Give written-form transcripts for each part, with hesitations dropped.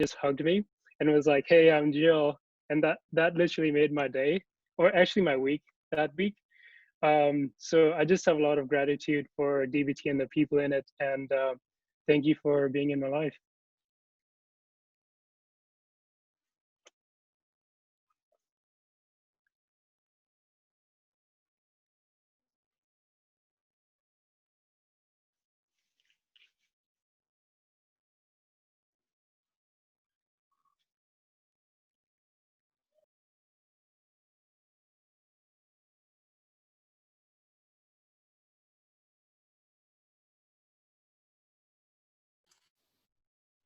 just hugged me and was like, "Hey, I'm Jill," and that literally made my day, or actually my week that week. So I just have a lot of gratitude for DBT and the people in it, and thank you for being in my life.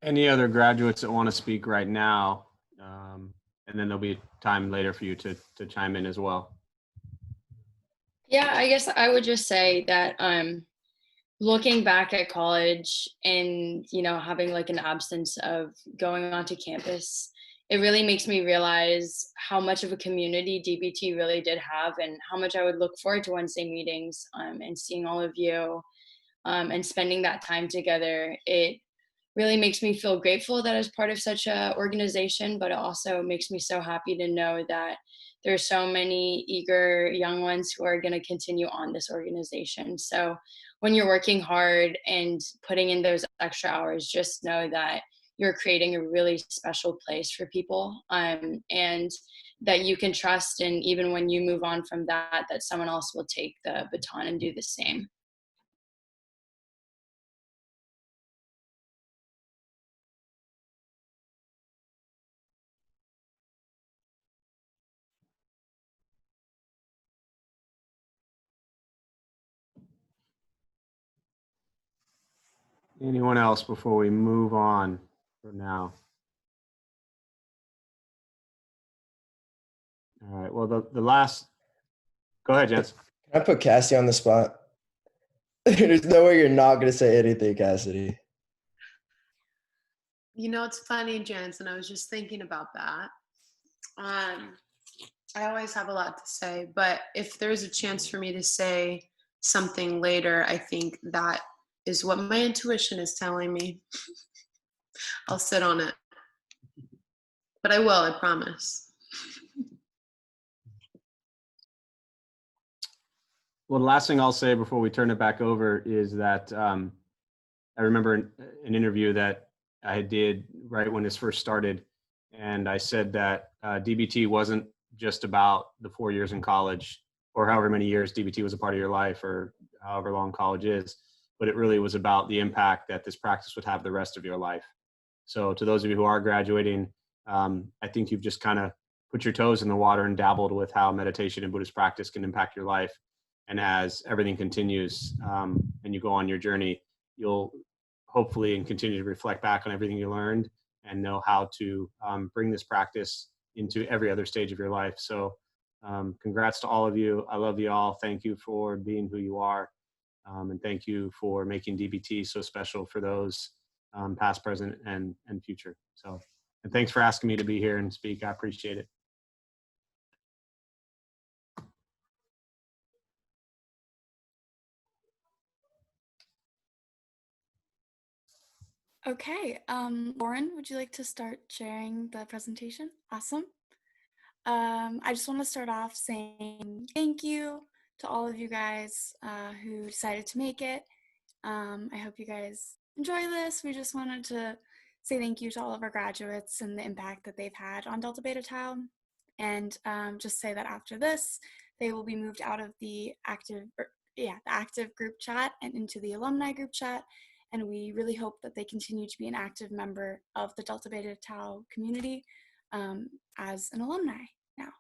Any other graduates that want to speak right now? And then there'll be time later for you to chime in as well. Yeah, I guess I would just say that looking back at college and having like an absence of going onto campus, it really makes me realize how much of a community DBT really did have, and how much I would look forward to Wednesday meetings and seeing all of you and spending that time together. It really makes me feel grateful that I was part of such a organization, but it also makes me so happy to know that there's so many eager young ones who are going to continue on this organization. So when you're working hard and putting in those extra hours, just know that you're creating a really special place for people, and that you can trust. And even when you move on from that, that someone else will take the baton and do the same. Anyone else before we move on for now? All right, well, the last, go ahead, Jens. Can I put Cassie on the spot? There's no way you're not going to say anything, Cassidy. It's funny, Jensen. I was just thinking about that. I always have a lot to say, but if there's a chance for me to say something later, I think that is what my intuition is telling me. I'll sit on it. But I will, I promise. Well, the last thing I'll say before we turn it back over is that I remember an interview that I did right when this first started, and I said that DBT wasn't just about the 4 years in college, or however many years DBT was a part of your life, or however long college is, but it really was about the impact that this practice would have the rest of your life. So to those of you who are graduating, I think you've just kind of put your toes in the water and dabbled with how meditation and Buddhist practice can impact your life. And as everything continues and you go on your journey, you'll hopefully and continue to reflect back on everything you learned and know how to bring this practice into every other stage of your life. So congrats to all of you. I love you all. Thank you for being who you are. And thank you for making DBT so special for those past, present, and future. So, and thanks for asking me to be here and speak. I appreciate it. Okay, Lauren, would you like to start sharing the presentation? Awesome. I just want to start off saying thank you to all of you guys who decided to make it. I hope you guys enjoy this. We just wanted to say thank you to all of our graduates and the impact that they've had on Delta Beta Tau, and just say that after this, they will be moved out of the active group chat and into the alumni group chat. And we really hope that they continue to be an active member of the Delta Beta Tau community as an alumni now.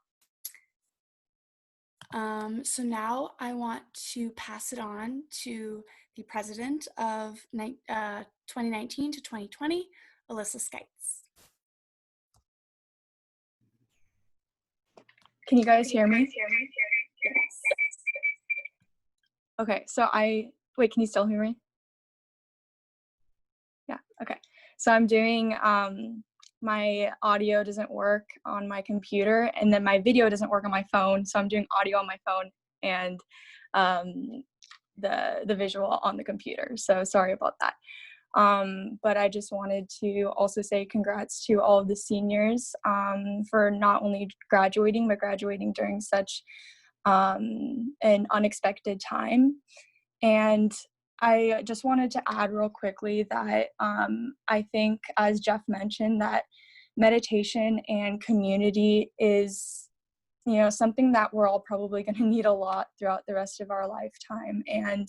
So now I want to pass it on to the president of 2019 to 2020, Alyssa Skites. Can you guys hear me? Yes. Okay, so wait, can you still hear me? Yeah, okay. So I'm doing, my audio doesn't work on my computer, and then my video doesn't work on my phone. So I'm doing audio on my phone and the visual on the computer. So sorry about that. But I just wanted to also say congrats to all of the seniors for not only graduating, but graduating during such an unexpected time. And I just wanted to add real quickly that I think, as Jeff mentioned, that meditation and community is, you know, something that we're all probably going to need a lot throughout the rest of our lifetime. And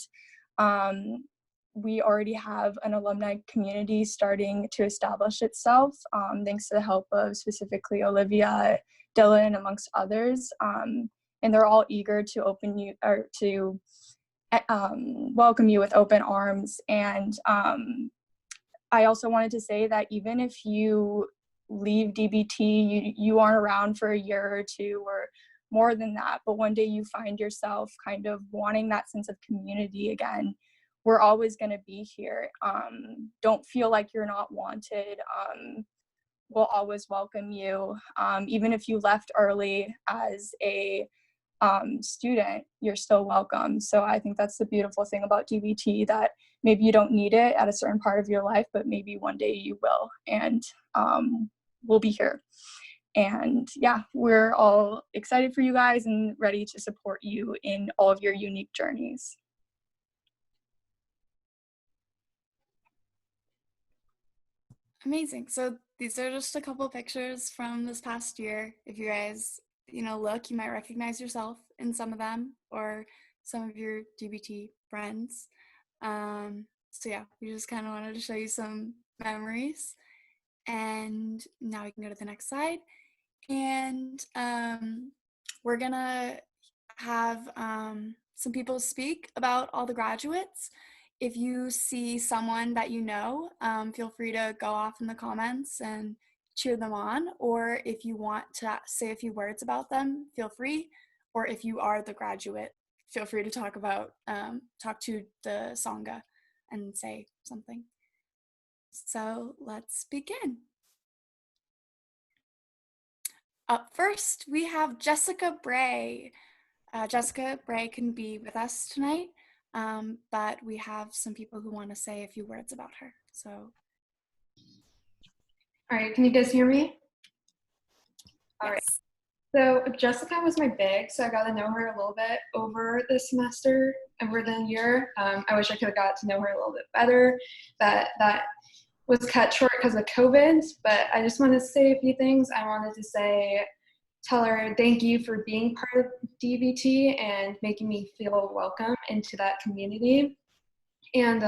we already have an alumni community starting to establish itself, thanks to the help of specifically Olivia, Dylan, amongst others. And they're all eager to welcome you with open arms. And I also wanted to say that even if you leave DBT, you aren't around for a year or two or more than that, but one day you find yourself kind of wanting that sense of community again, we're always going to be here. Don't feel like you're not wanted. We'll always welcome you. Even if you left early as a student, you're still welcome. So I think that's the beautiful thing about DBT, that maybe you don't need it at a certain part of your life, but maybe one day you will, and we'll be here. And yeah, we're all excited for you guys and ready to support you in all of your unique journeys. Amazing. So these are just a couple pictures from this past year. If you guys, look, you might recognize yourself in some of them or some of your DBT friends. So yeah, we just kind of wanted to show you some memories. And now we can go to the next slide. And we're gonna have some people speak about all the graduates. If you see someone that you know, feel free to go off in the comments and cheer them on. Or if you want to say a few words about them, feel free. Or if you are the graduate, feel free to talk to the Sangha and say something. So let's begin. Up first, we have Jessica Bray. Jessica Bray can be with us tonight, but we have some people who want to say a few words about her. So, all right, can you guys hear me? All right. yes. So Jessica was my big, so I got to know her a little bit over the semester, over the year. I wish I could have got to know her a little bit better. That was cut short because of COVID, but I just want to say a few things. I wanted to tell her thank you for being part of DBT and making me feel welcome into that community. And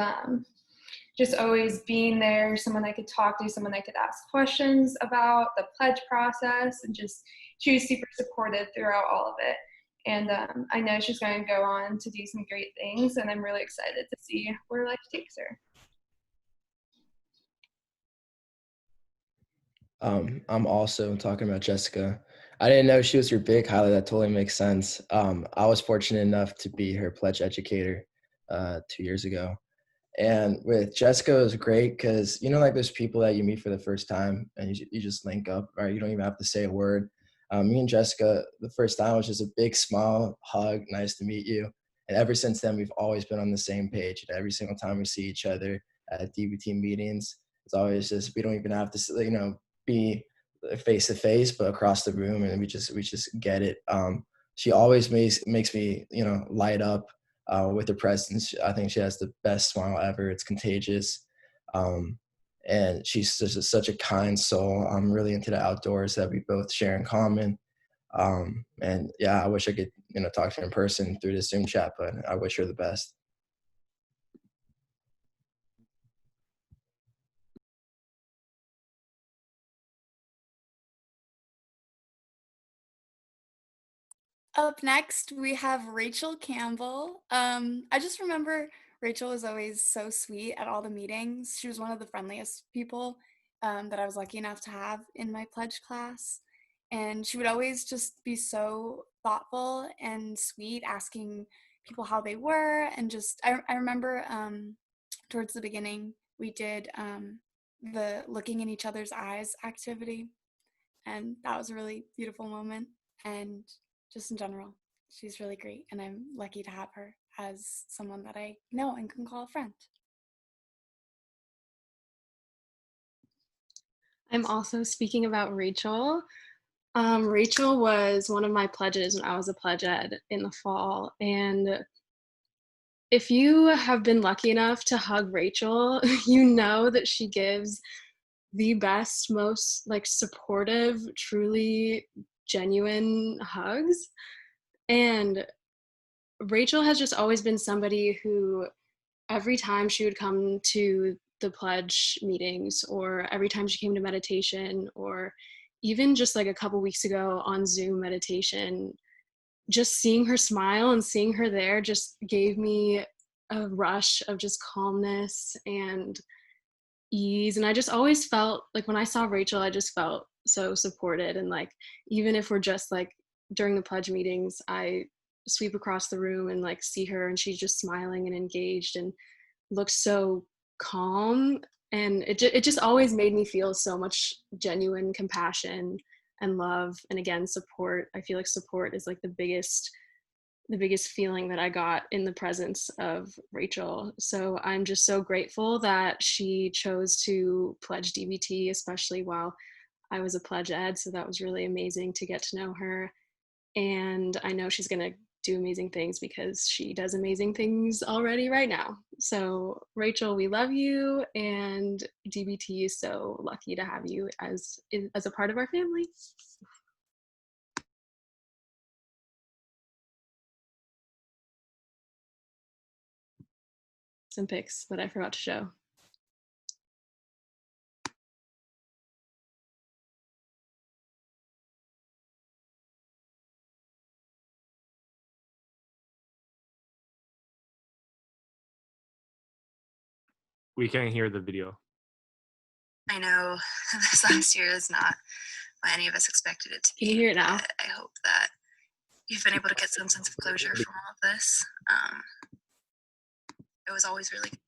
just always being there, someone I could talk to, someone I could ask questions about the pledge process, and just she was super supportive throughout all of it. And I know she's going to go on to do some great things, and I'm really excited to see where life takes her. I'm also talking about Jessica. I didn't know she was your big highlight. That totally makes sense. I was fortunate enough to be her pledge educator 2 years ago. And with Jessica, it was great because, like those people that you meet for the first time and you just link up, right? You don't even have to say a word. Me and Jessica, the first time was just a big smile, hug, nice to meet you. And ever since then, we've always been on the same page. And every single time we see each other at DBT meetings, it's always just, we don't even have to, be face to face, but across the room, and we just get it. She always makes me, light up with her presence. I think she has the best smile ever. It's contagious. And she's just such a kind soul. I'm really into the outdoors that we both share in common. And yeah, I wish I could, talk to her in person through the Zoom chat, but I wish her the best. Up next, we have Rachel Campbell. I just remember Rachel was always so sweet at all the meetings. She was one of the friendliest people that I was lucky enough to have in my pledge class. And she would always just be so thoughtful and sweet, asking people how they were. And just, I remember towards the beginning, we did the looking in each other's eyes activity. And that was a really beautiful moment. And just in general, she's really great, and I'm lucky to have her as someone that I know and can call a friend. am also speaking about Rachel. Rachel was one of my pledges when I was a pledge ed in the fall. And if you have been lucky enough to hug Rachel, you know that she gives the best, most like supportive, truly genuine hugs. And Rachel has just always been somebody who, every time she would come to the pledge meetings, or every time she came to meditation, or even just like a couple weeks ago on Zoom meditation, just seeing her smile and seeing her there just gave me a rush of just calmness and ease. And I just always felt like when I saw Rachel, I just felt so supported. And like, even if we're just like during the pledge meetings, I sweep across the room and like see her and she's just smiling and engaged and looks so calm. And it just always made me feel so much genuine compassion and love. And again, support. I feel like support is like the biggest feeling that I got in the presence of Rachel. So I'm just so grateful that she chose to pledge DBT, especially while I was a pledge ed. So that was really amazing to get to know her. And I know she's going to do amazing things because she does amazing things already right now. So Rachel, we love you, and DBT is so lucky to have you as a part of our family. Some pics that I forgot to show. We can't hear the video. I know this last year is not what any of us expected it to be. Can you hear it now? I hope that you've been able to get some sense of closure from all of this. It was always really good.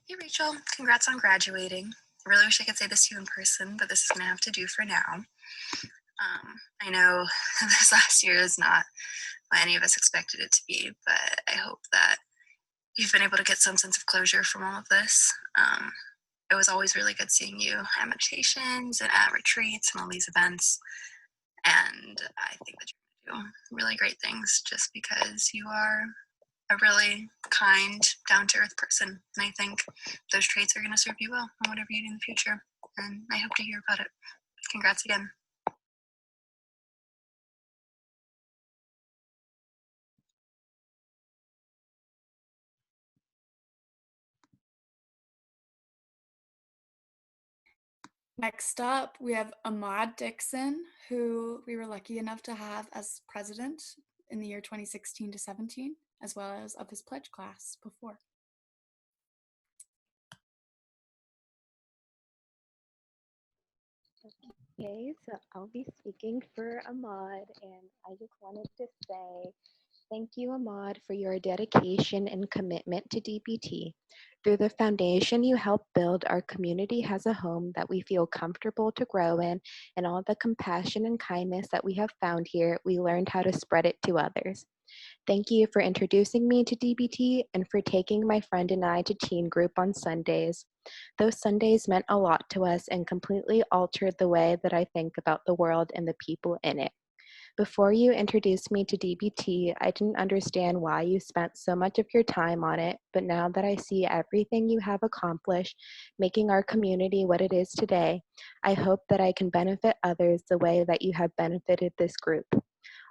Hey Rachel, congrats on graduating. I really wish I could say this to you in person, but this is gonna have to do for now. I know this last year is not what any of us expected it to be, but I hope that you've been able to get some sense of closure from all of this. It was always really good seeing you at meditations and at retreats and all these events. And I think that you're going to do really great things just because you are a really kind, down-to-earth person. And I think those traits are going to serve you well in whatever you do in the future. And I hope to hear about it. Congrats again. Next up, we have Ahmad Dixon, who we were lucky enough to have as president in the year 2016 to 17, as well as of his pledge class before. Okay, so I'll be speaking for Ahmad, and I just wanted to say thank you, Ahmad, for your dedication and commitment to DBT. Through the foundation you helped build, our community has a home that we feel comfortable to grow in, and all the compassion and kindness that we have found here, we learned how to spread it to others. Thank you for introducing me to DBT and for taking my friend and I to teen group on Sundays. Those Sundays meant a lot to us and completely altered the way that I think about the world and the people in it. Before you introduced me to DBT, I didn't understand why you spent so much of your time on it, but now that I see everything you have accomplished, making our community what it is today, I hope that I can benefit others the way that you have benefited this group.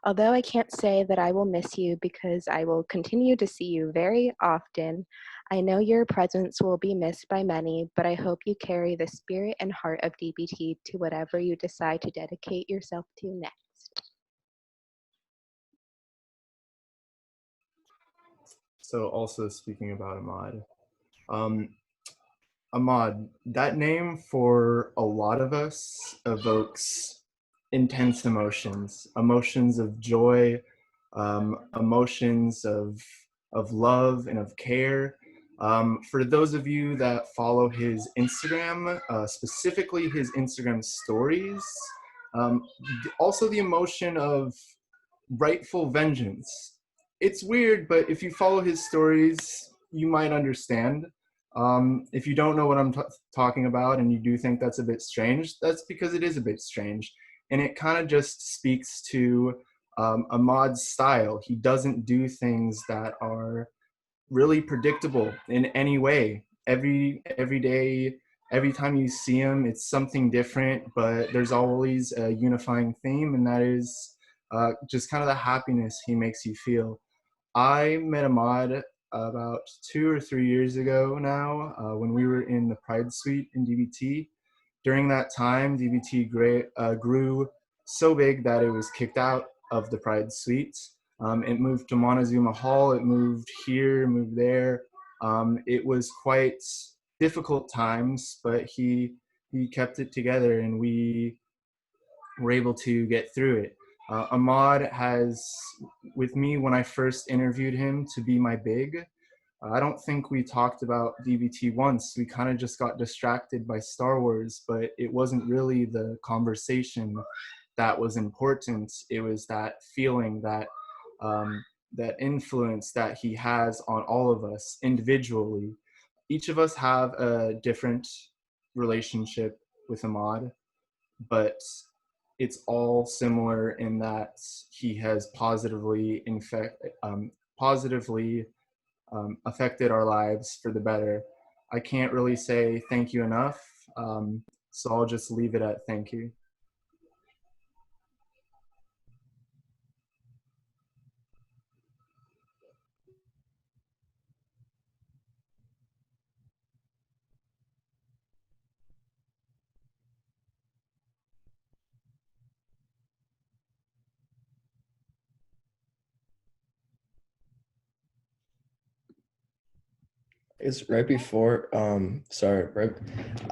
Although I can't say that I will miss you because I will continue to see you very often, I know your presence will be missed by many, but I hope you carry the spirit and heart of DBT to whatever you decide to dedicate yourself to next. So also speaking about Ahmad, Ahmad, that name for a lot of us evokes intense emotions, emotions of joy, emotions of love and of care. For those of you that follow his Instagram, specifically his Instagram stories, also the emotion of rightful vengeance. It's weird, but if you follow his stories, you might understand. If you don't know what I'm talking about and you do think that's a bit strange, that's because it is a bit strange. And it kind of just speaks to Ahmad's style. He doesn't do things that are really predictable in any way. Every day, every time you see him, it's something different, but there's always a unifying theme, and that is just kind of the happiness he makes you feel. I met Ahmad about 2 or 3 years ago now, when we were in the Pride Suite in DBT. During that time, DBT grew so big that it was kicked out of the Pride Suite. It moved to Montezuma Hall, it moved here, moved there. It was quite difficult times, but he kept it together and we were able to get through it. Ahmad has, with me when I first interviewed him to be my big, I don't think we talked about DBT once. We kind of just got distracted by Star Wars, but it wasn't really the conversation that was important. It was that feeling, that influence that he has on all of us individually. Each of us have a different relationship with Ahmad, but it's all similar in that he has positively affected our lives for the better. I can't really say thank you enough, so I'll just leave it at thank you. It's right before, sorry, right.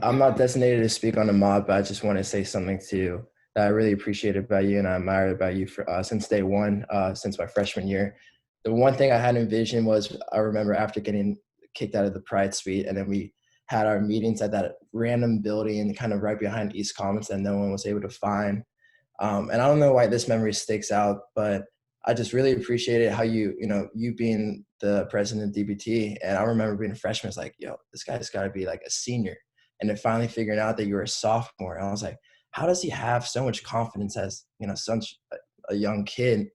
I'm not designated to speak on the mob, but I just want to say something to you that I really appreciate about you and I admire about you for since day one, since my freshman year. The one thing I had envisioned was, I remember after getting kicked out of the Pride Suite, and then we had our meetings at that random building kind of right behind East Commons that no one was able to find. And I don't know why this memory sticks out, but I just really appreciated how you being the president of DBT. And I remember being a freshman, it's like, yo, this guy's got to be like a senior. And then finally figuring out that you were a sophomore. And I was like, how does he have so much confidence as, such a young kid?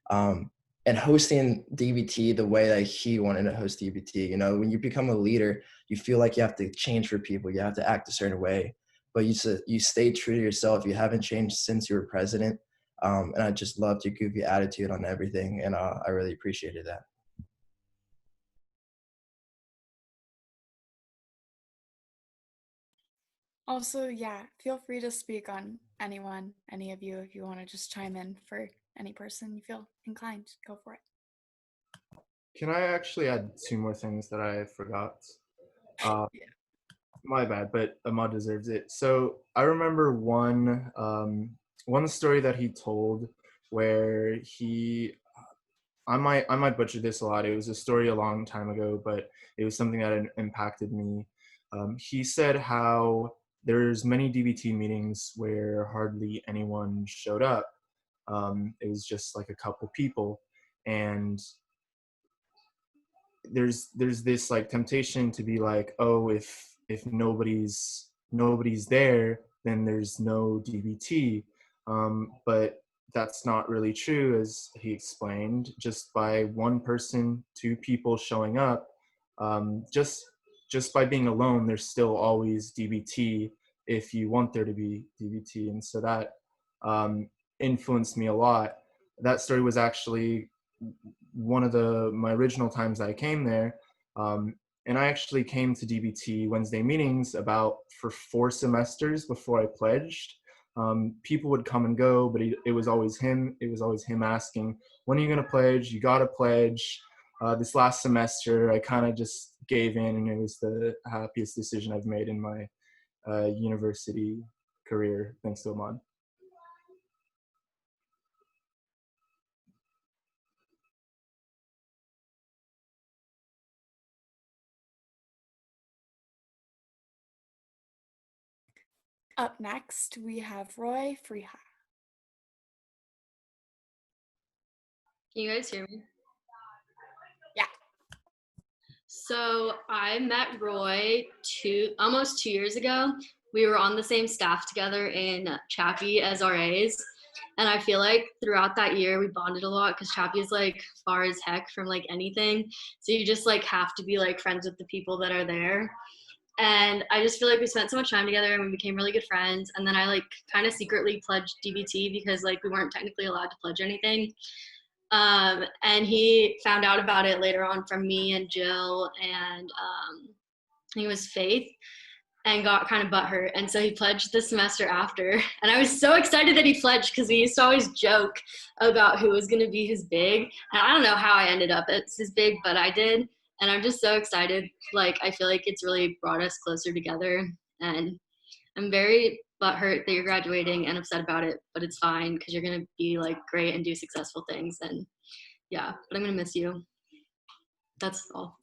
And hosting DBT the way that he wanted to host DBT. When you become a leader, you feel like you have to change for people. You have to act a certain way. But you stay true to yourself. You haven't changed since you were president. And I just loved your goofy attitude on everything. And I really appreciated that. Also, yeah, feel free to speak on any of you, if you want to just chime in for any person you feel inclined. Go for it. Can I actually add 2 more things that I forgot? Yeah. My bad, but Ahmad deserves it. So I remember one story that he told where I might butcher this a lot. It was a story a long time ago, but it was something that impacted me. He said how there's many DBT meetings where hardly anyone showed up. It was just like a couple people, and there's this like temptation to be like, oh, if nobody's there, then there's no DBT. But that's not really true, as he explained. Just by one person, 2 people showing up, just by being alone, there's still always DBT if you want there to be DBT. And so that influenced me a lot. That story was actually one of my original times I came there. And I actually came to DBT Wednesday meetings for 4 semesters before I pledged. People would come and go, but it was always him. It was always him asking, when are you going to pledge? You got to pledge. This last semester, I kind of just gave in, and it was the happiest decision I've made in my university career, thanks to Ahmad. Up next, we have Roy Freeha. Can you guys hear me? Yeah. So I met Roy almost 2 years ago. We were on the same staff together in Chappie as RAs. And I feel like throughout that year we bonded a lot because Chappie is like far as heck from like anything. So you just like have to be like friends with the people that are there. And I just feel like we spent so much time together and we became really good friends. And then I like kind of secretly pledged DBT because like we weren't technically allowed to pledge anything. And he found out about it later on from me and Jill and he was Faith and got kind of butthurt. And so he pledged the semester after. And I was so excited that he pledged because we used to always joke about who was going to be his big. And I don't know how I ended up as his big, but I did. And I'm just so excited. Like, I feel like it's really brought us closer together. And I'm very butthurt that you're graduating and upset about it, but it's fine because you're going to be like great and do successful things. And yeah, but I'm going to miss you. That's all.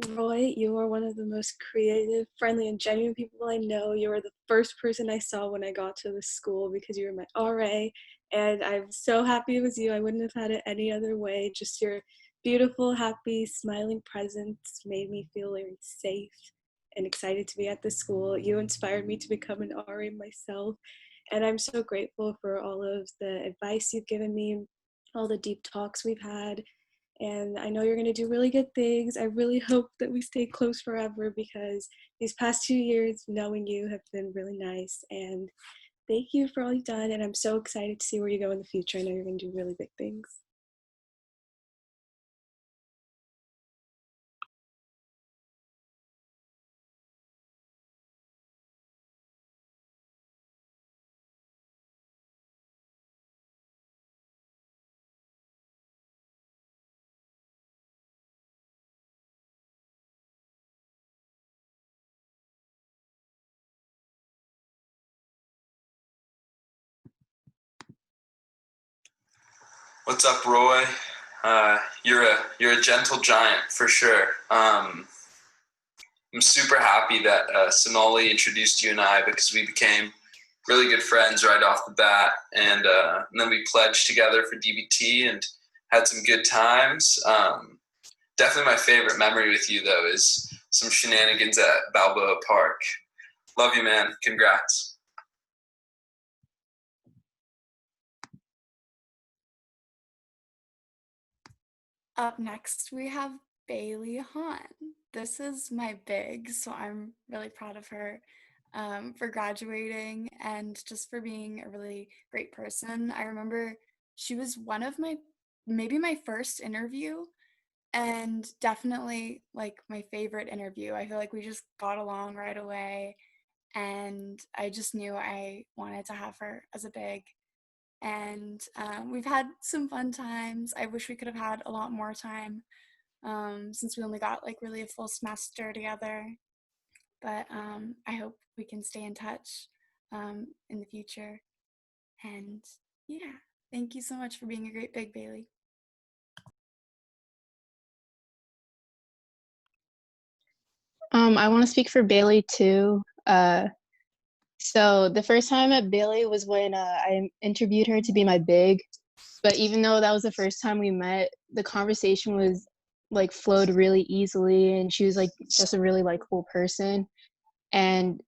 Roy, you are one of the most creative, friendly, and genuine people I know. You were the first person I saw when I got to the school because you were my RA, and I'm so happy it was you. I wouldn't have had it any other way. Just your beautiful, happy, smiling presence made me feel very safe and excited to be at the school. You inspired me to become an RA myself, and I'm so grateful for all of the advice you've given me, all the deep talks we've had. And I know you're going to do really good things. I really hope that we stay close forever because these past 2 years, knowing you, have been really nice. And thank you for all you've done. And I'm so excited to see where you go in the future. I know you're going to do really big things. What's up, Roy? You're a gentle giant for sure. I'm super happy that Sonali introduced you and I because we became really good friends right off the bat, and then we pledged together for DBT and had some good times. Definitely my favorite memory with you though is some shenanigans at Balboa Park. Love you, man. Congrats. Up next, we have Bailey Hahn. This is my big, so I'm really proud of her for graduating and just for being a really great person. I remember she was one of maybe my first interview and definitely like my favorite interview. I feel like we just got along right away and I just knew I wanted to have her as a big. And we've had some fun times. I wish we could have had a lot more time since we only got like really a full semester together. But I hope we can stay in touch in the future. And yeah, thank you so much for being a great big, Bailey. I want to speak for Bailey too. So the first time I met Bailey was when I interviewed her to be my big. But even though that was the first time we met, the conversation was like flowed really easily, and she was like just a really like cool person. And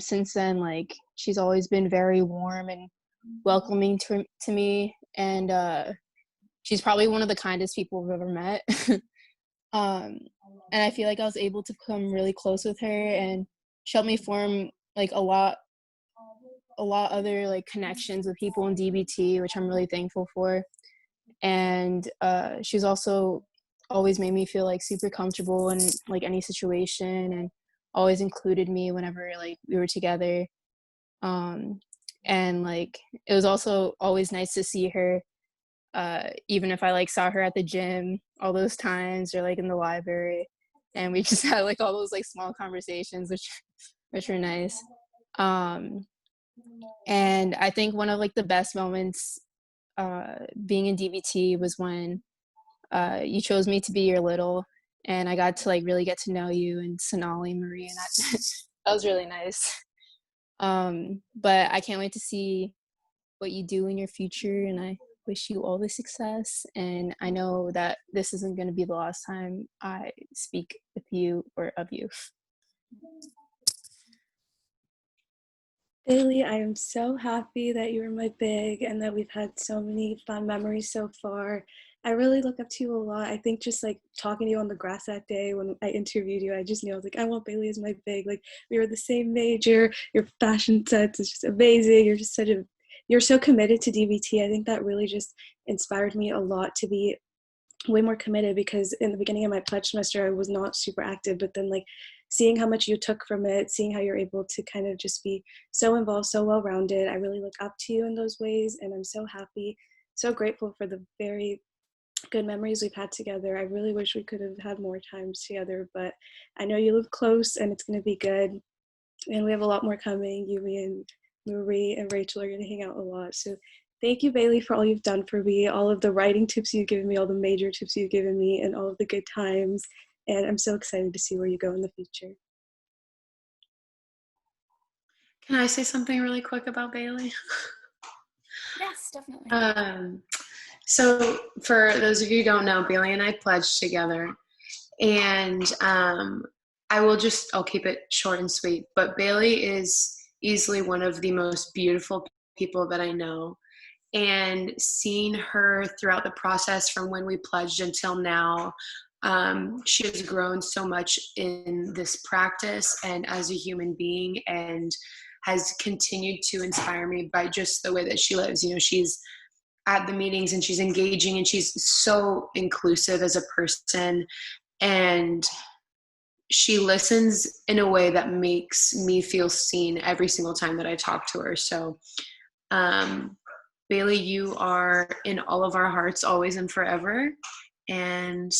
since then, like she's always been very warm and welcoming to me, and she's probably one of the kindest people I've ever met. And I feel like I was able to become really close with her, and she helped me form like a lot other like connections with people in DBT, which I'm really thankful for. And she's also always made me feel like super comfortable in like any situation, and always included me whenever like we were together. And like it was also always nice to see her, even if I like saw her at the gym all those times or like in the library, and we just had like all those like small conversations which were nice. And I think one of like the best moments being in DBT was when you chose me to be your little, and I got to like really get to know you and Sonali, Marie, and that that was really nice. But I can't wait to see what you do in your future, and I wish you all the success, and I know that this isn't going to be the last time I speak with you or of you. Bailey, I am so happy that you were my big and that we've had so many fun memories so far. I really look up to you a lot. I think just like talking to you on the grass that day when I interviewed you, I just knew I was like, I want Bailey as my big. Like, we were the same major. Your fashion sense is just amazing. You're so committed to DBT. I think that really just inspired me a lot to be way more committed, because in the beginning of my pledge semester I was not super active, but then like seeing how much you took from it, seeing how you're able to kind of just be so involved, so well rounded, I really look up to you in those ways, and I'm so happy, so grateful for the very good memories we've had together. I really wish we could have had more times together, but I know you live close and it's going to be good, and we have a lot more coming. You, me, and Marie and Rachel are going to hang out a lot. So thank you, Bailey, for all you've done for me, all of the writing tips you've given me, all the major tips you've given me, and all of the good times. And I'm so excited to see where you go in the future. Can I say something really quick about Bailey? Yes, definitely. So for those of you who don't know, Bailey and I pledged together, and I'll keep it short and sweet, but Bailey is easily one of the most beautiful people that I know. And seeing her throughout the process from when we pledged until now, she has grown so much in this practice and as a human being, and has continued to inspire me by just the way that she lives. You know, she's at the meetings and she's engaging and she's so inclusive as a person, and she listens in a way that makes me feel seen every single time that I talk to her. So Bailey, you are in all of our hearts always and forever, and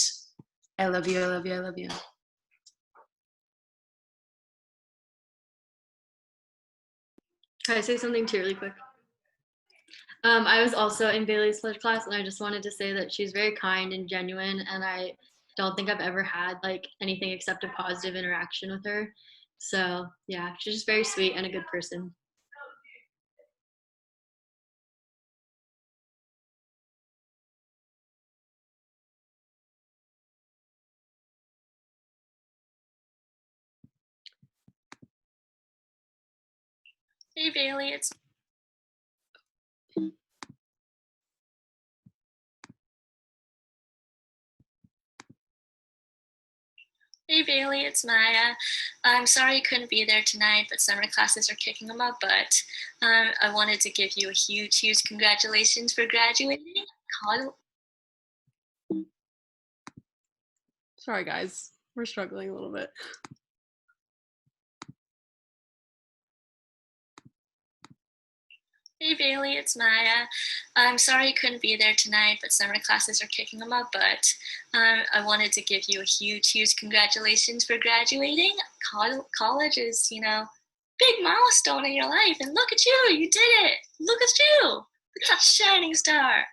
I love you, I love you, I love you. Can I say something too really quick? I was also in Bailey's pledge class, and I just wanted to say that she's very kind and genuine, and I don't think I've ever had like anything except a positive interaction with her. So yeah, she's just very sweet and a good person. Hey Bailey, it's Hey Bailey, it's Maya. I'm sorry you couldn't be there tonight, but summer classes are kicking them up. But I wanted to give you a huge, huge congratulations for graduating. Sorry, guys. We're struggling a little bit. Hey Bailey, it's Maya. I'm sorry you couldn't be there tonight, but summer classes are kicking them up. But I wanted to give you a huge, huge congratulations for graduating. College is, big milestone in your life, and look at you, you did it. Look at you, look at that shining star.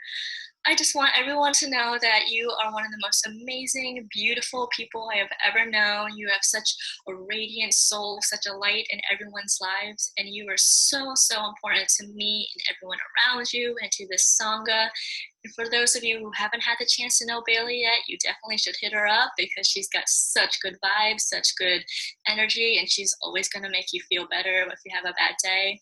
I just want everyone to know that you are one of the most amazing, beautiful people I have ever known. You have such a radiant soul, such a light in everyone's lives, and you are so, so important to me and everyone around you and to this Sangha. And for those of you who haven't had the chance to know Bailey yet, you definitely should hit her up, because she's got such good vibes, such good energy, and she's always going to make you feel better if you have a bad day.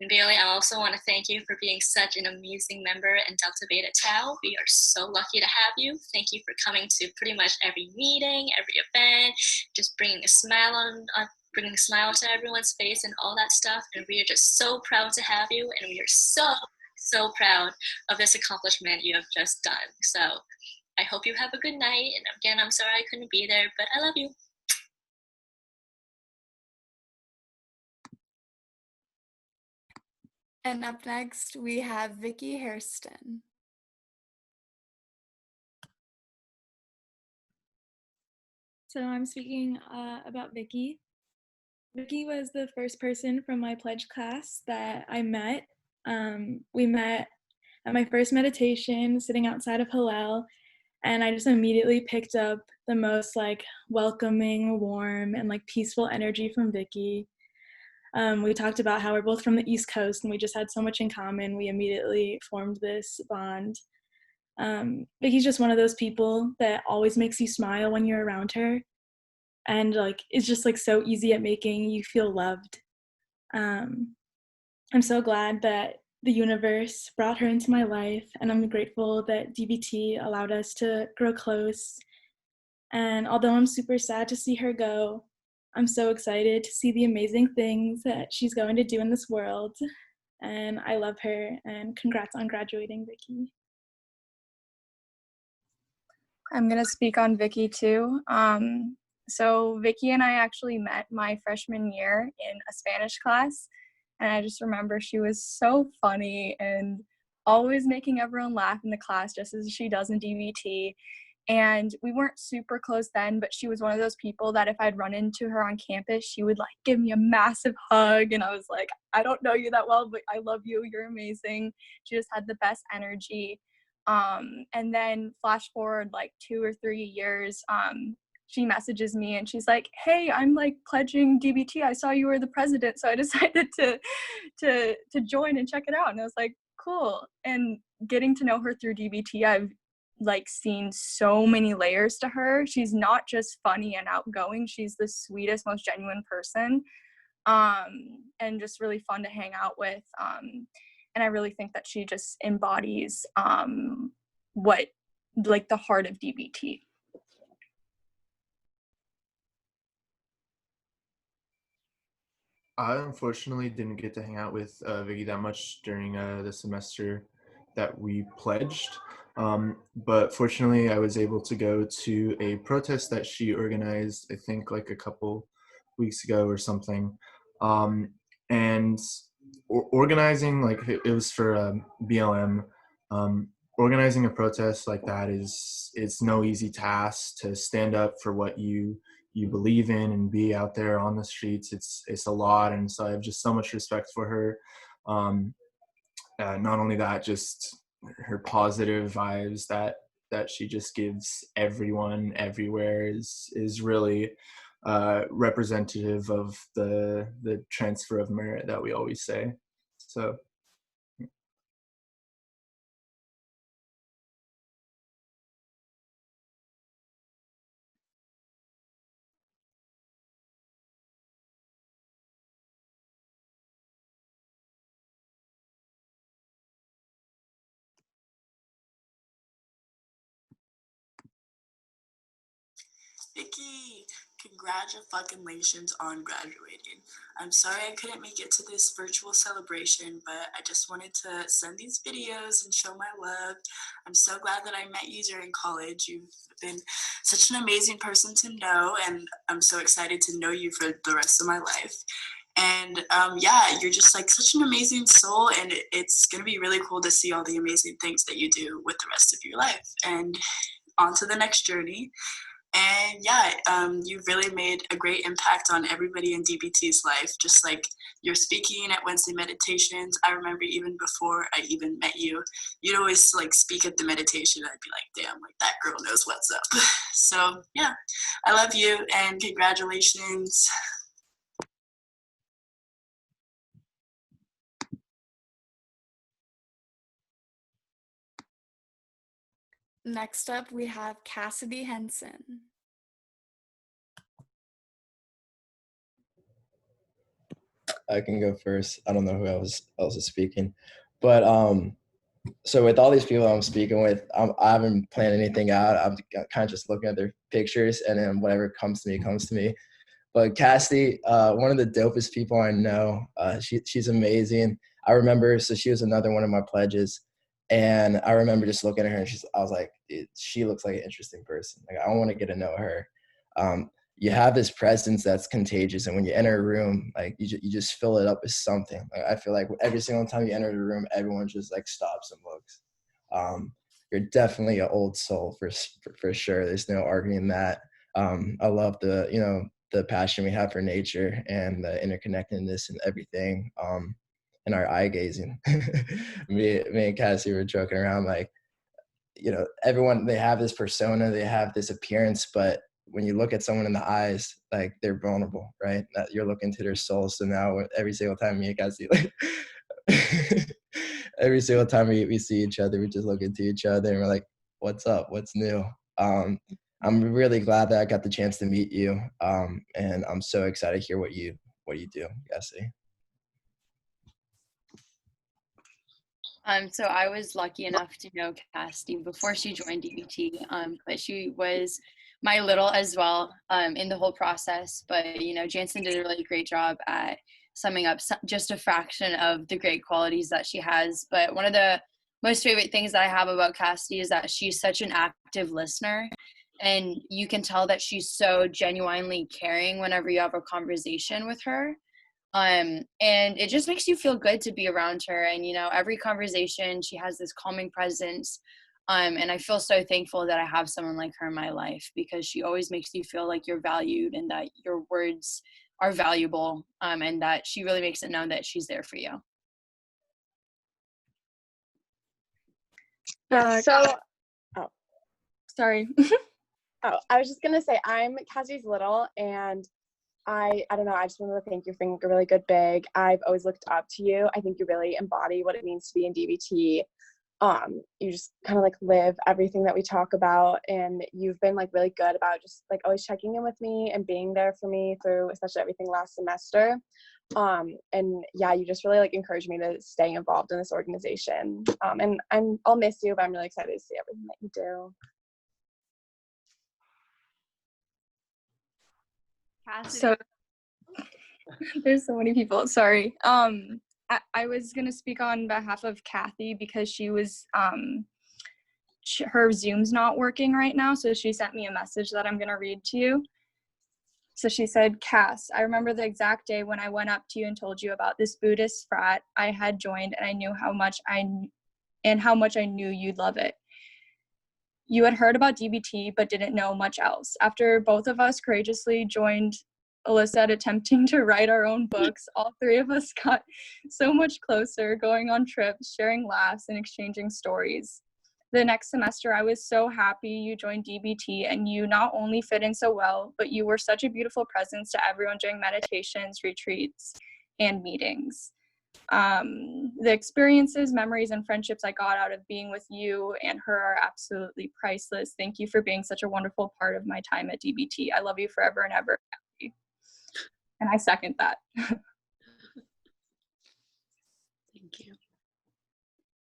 And Bailey, I also want to thank you for being such an amazing member in Delta Beta Tau. We are so lucky to have you. Thank you for coming to pretty much every meeting, every event, just bringing a smile bringing a smile to everyone's face and all that stuff. And we are just so proud to have you, and we are so, so proud of this accomplishment you have just done. So I hope you have a good night. And again, I'm sorry I couldn't be there, but I love you. And up next, we have Vicky Hairston. So I'm speaking about Vicky. Vicky was the first person from my pledge class that I met. We met at my first meditation sitting outside of Hillel, and I just immediately picked up the most like welcoming, warm, and like peaceful energy from Vicky. We talked about how we're both from the East Coast and we just had so much in common. We immediately formed this bond. Vicky's just one of those people that always makes you smile when you're around her, and like it's just like so easy at making you feel loved. I'm so glad that the universe brought her into my life, and I'm grateful that DBT allowed us to grow close. And although I'm super sad to see her go, I'm so excited to see the amazing things that she's going to do in this world. And I love her, and congrats on graduating, Vicky. I'm gonna speak on Vicky too. So Vicky and I actually met my freshman year in a Spanish class, and I just remember she was so funny and always making everyone laugh in the class, just as she does in DBT. And we weren't super close then, but she was one of those people that if I'd run into her on campus, she would like give me a massive hug, and I was like, I don't know you that well, but I love you, you're amazing. She just had the best energy. And then flash forward like 2 or 3 years, she messages me and she's like, hey, I'm like pledging DBT. I saw you were the president, so I decided to join and check it out. And I was like, cool. And getting to know her through DBT, I've like seen so many layers to her. She's not just funny and outgoing. She's the sweetest, most genuine person, and just really fun to hang out with. And I really think that she just embodies what like the heart of DBT. I unfortunately didn't get to hang out with Vicky that much during the semester that we pledged. But fortunately, I was able to go to a protest that she organized, I think like a couple weeks ago or something. And organizing, like it was for BLM, organizing a protest like that it's no easy task. To stand up for what you believe in and be out there on the streets, it's a lot. And so I have just so much respect for her. Not only that, just her positive vibes that she just gives everyone everywhere is really representative of the transfer of merit that we always say. So Vicky, congratulations on graduating. I'm sorry I couldn't make it to this virtual celebration, but I just wanted to send these videos and show my love. I'm so glad that I met you during college. You've been such an amazing person to know, and I'm so excited to know you for the rest of my life. And yeah, you're just like such an amazing soul, and it's gonna be really cool to see all the amazing things that you do with the rest of your life. And on to the next journey. And yeah, you've really made a great impact on everybody in DBT's life, just like you're speaking at Wednesday meditations. I remember even before I even met you, you'd always like speak at the meditation. I'd be like, damn, like that girl knows what's up. So yeah, I love you and congratulations. Next up, we have Cassidy Henson. I can go first. I don't know who else is speaking, but so with all these people I'm speaking with, I haven't planned anything out. I'm kind of just looking at their pictures, and then whatever comes to me comes to me. But Cassie, one of the dopest people I know. She's amazing. I remember, so she was another one of my pledges, and I remember just looking at her, and I was like, dude, she looks like an interesting person. Like I want to get to know her. You have this presence that's contagious, and when you enter a room, like you just fill it up with something. Like, I feel like every single time you enter the room, everyone just like stops and looks. You're definitely an old soul for sure. There's no arguing that. I love the passion we have for nature and the interconnectedness and everything. And our eye gazing. me and Cassie were joking around like, everyone, they have this persona, they have this appearance, but when you look at someone in the eyes, like they're vulnerable, right? That you're looking to their soul. So now every single time me and Cassie, like, every single time we see each other, we just look into each other and we're like, what's up? What's new? I'm really glad that I got the chance to meet you. And I'm so excited to hear what you do, Cassie. So I was lucky enough to know Cassie before she joined DBT, but she was my little as well in the whole process. But, you know, Jansen did a really great job at summing up just a fraction of the great qualities that she has. But one of the most favorite things that I have about Cassie is that she's such an active listener. And you can tell that she's so genuinely caring whenever you have a conversation with her. And it just makes you feel good to be around her. And, you know, every conversation, she has this calming presence. And I feel so thankful that I have someone like her in my life, because she always makes you feel like you're valued and that your words are valuable, and that she really makes it known that she's there for you. Oh, sorry. Oh, I was just gonna say I'm Cassie's little, and I don't know, I just wanted to thank you for being a really good big. I've always looked up to you. I think you really embody what it means to be in DBT. You just kind of like live everything that we talk about, and you've been like really good about just like always checking in with me and being there for me through especially everything last semester. And yeah, you just really like encouraged me to stay involved in this organization. And I'll miss you, but I'm really excited to see everything that you do. So there's so many people. Sorry. I was gonna speak on behalf of Kathy because she was her Zoom's not working right now, so she sent me a message that I'm gonna read to you. So she said, Cass, I remember the exact day when I went up to you and told you about this Buddhist frat I had joined, and I knew how much I knew you'd love it. You had heard about DBT but didn't know much else. After both of us courageously joined Alyssa at attempting to write our own books, all three of us got so much closer, going on trips, sharing laughs, and exchanging stories. The next semester, I was so happy you joined DBT, and you not only fit in so well, but you were such a beautiful presence to everyone during meditations, retreats, and meetings. The experiences, memories, and friendships I got out of being with you and her are absolutely priceless. Thank you for being such a wonderful part of my time at DBT. I love you forever and ever. And I second that. Thank you.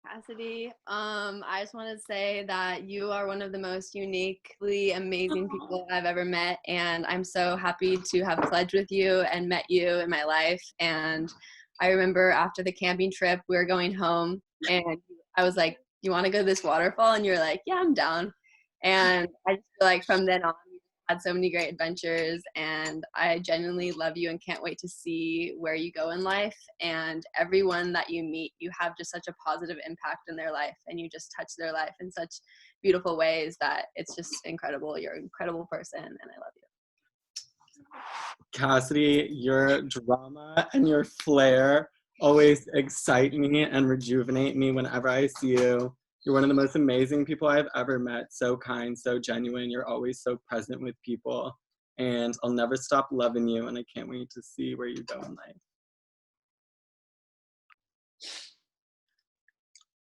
Cassidy, I just want to say that you are one of the most uniquely amazing people I've ever met, and I'm so happy to have pledged with you and met you in my life. And I remember after the camping trip, we were going home, and I was like, "You want to go to this waterfall?" And you were like, "Yeah, I'm down." And I just feel like from then on, had so many great adventures, and I genuinely love you and can't wait to see where you go in life. And everyone that you meet, you have just such a positive impact in their life, and you just touch their life in such beautiful ways that it's just incredible. You're an incredible person, and I love you. Cassidy, your drama and your flair always excite me and rejuvenate me whenever I see you. You're one of the most amazing people I've ever met. So kind, so genuine. You're always so present with people. And I'll never stop loving you. And I can't wait to see where you go in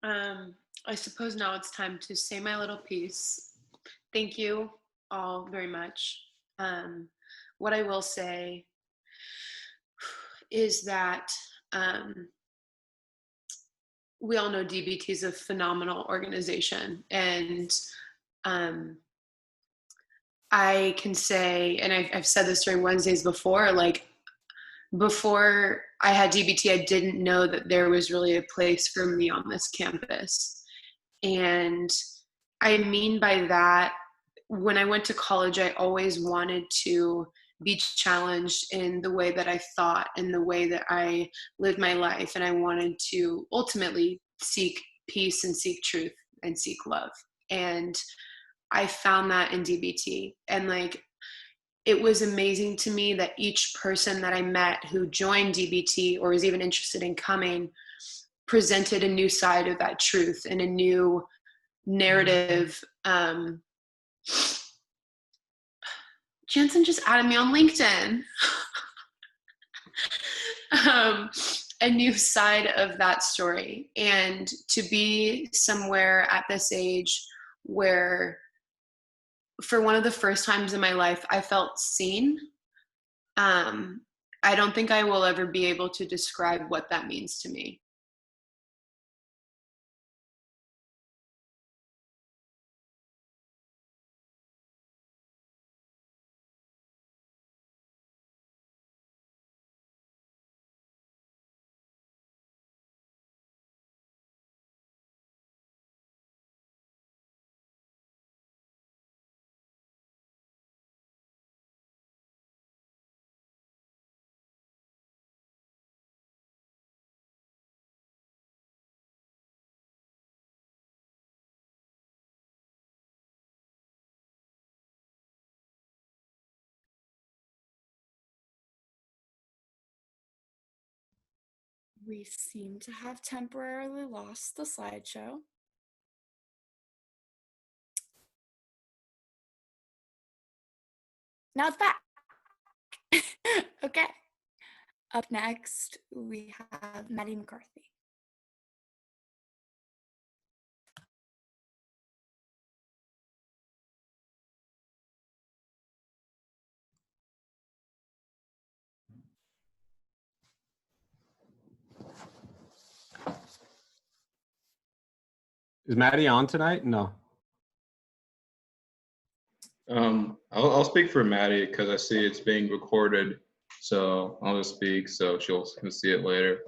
life. I suppose now it's time to say my little piece. Thank you all very much. What I will say is that we all know DBT is a phenomenal organization, and I can say, and I've said this during Wednesdays before, like before I had DBT, I didn't know that there was really a place for me on this campus. And I mean by that, when I went to college, I always wanted to be challenged in the way that I thought and the way that I lived my life. And I wanted to ultimately seek peace and seek truth and seek love. And I found that in DBT. And like, it was amazing to me that each person that I met who joined DBT or was even interested in coming presented a new side of that truth and a new narrative Jensen just added me on LinkedIn. A new side of that story, and to be somewhere at this age where for one of the first times in my life I felt seen. I don't think I will ever be able to describe what that means to me. We seem to have temporarily lost the slideshow. Now it's back. Okay. Up next, we have Maddie McCarthy. Is Maddie on tonight? No. I'll speak for Maddie because I see it's being recorded, so I'll just speak so she'll see it later.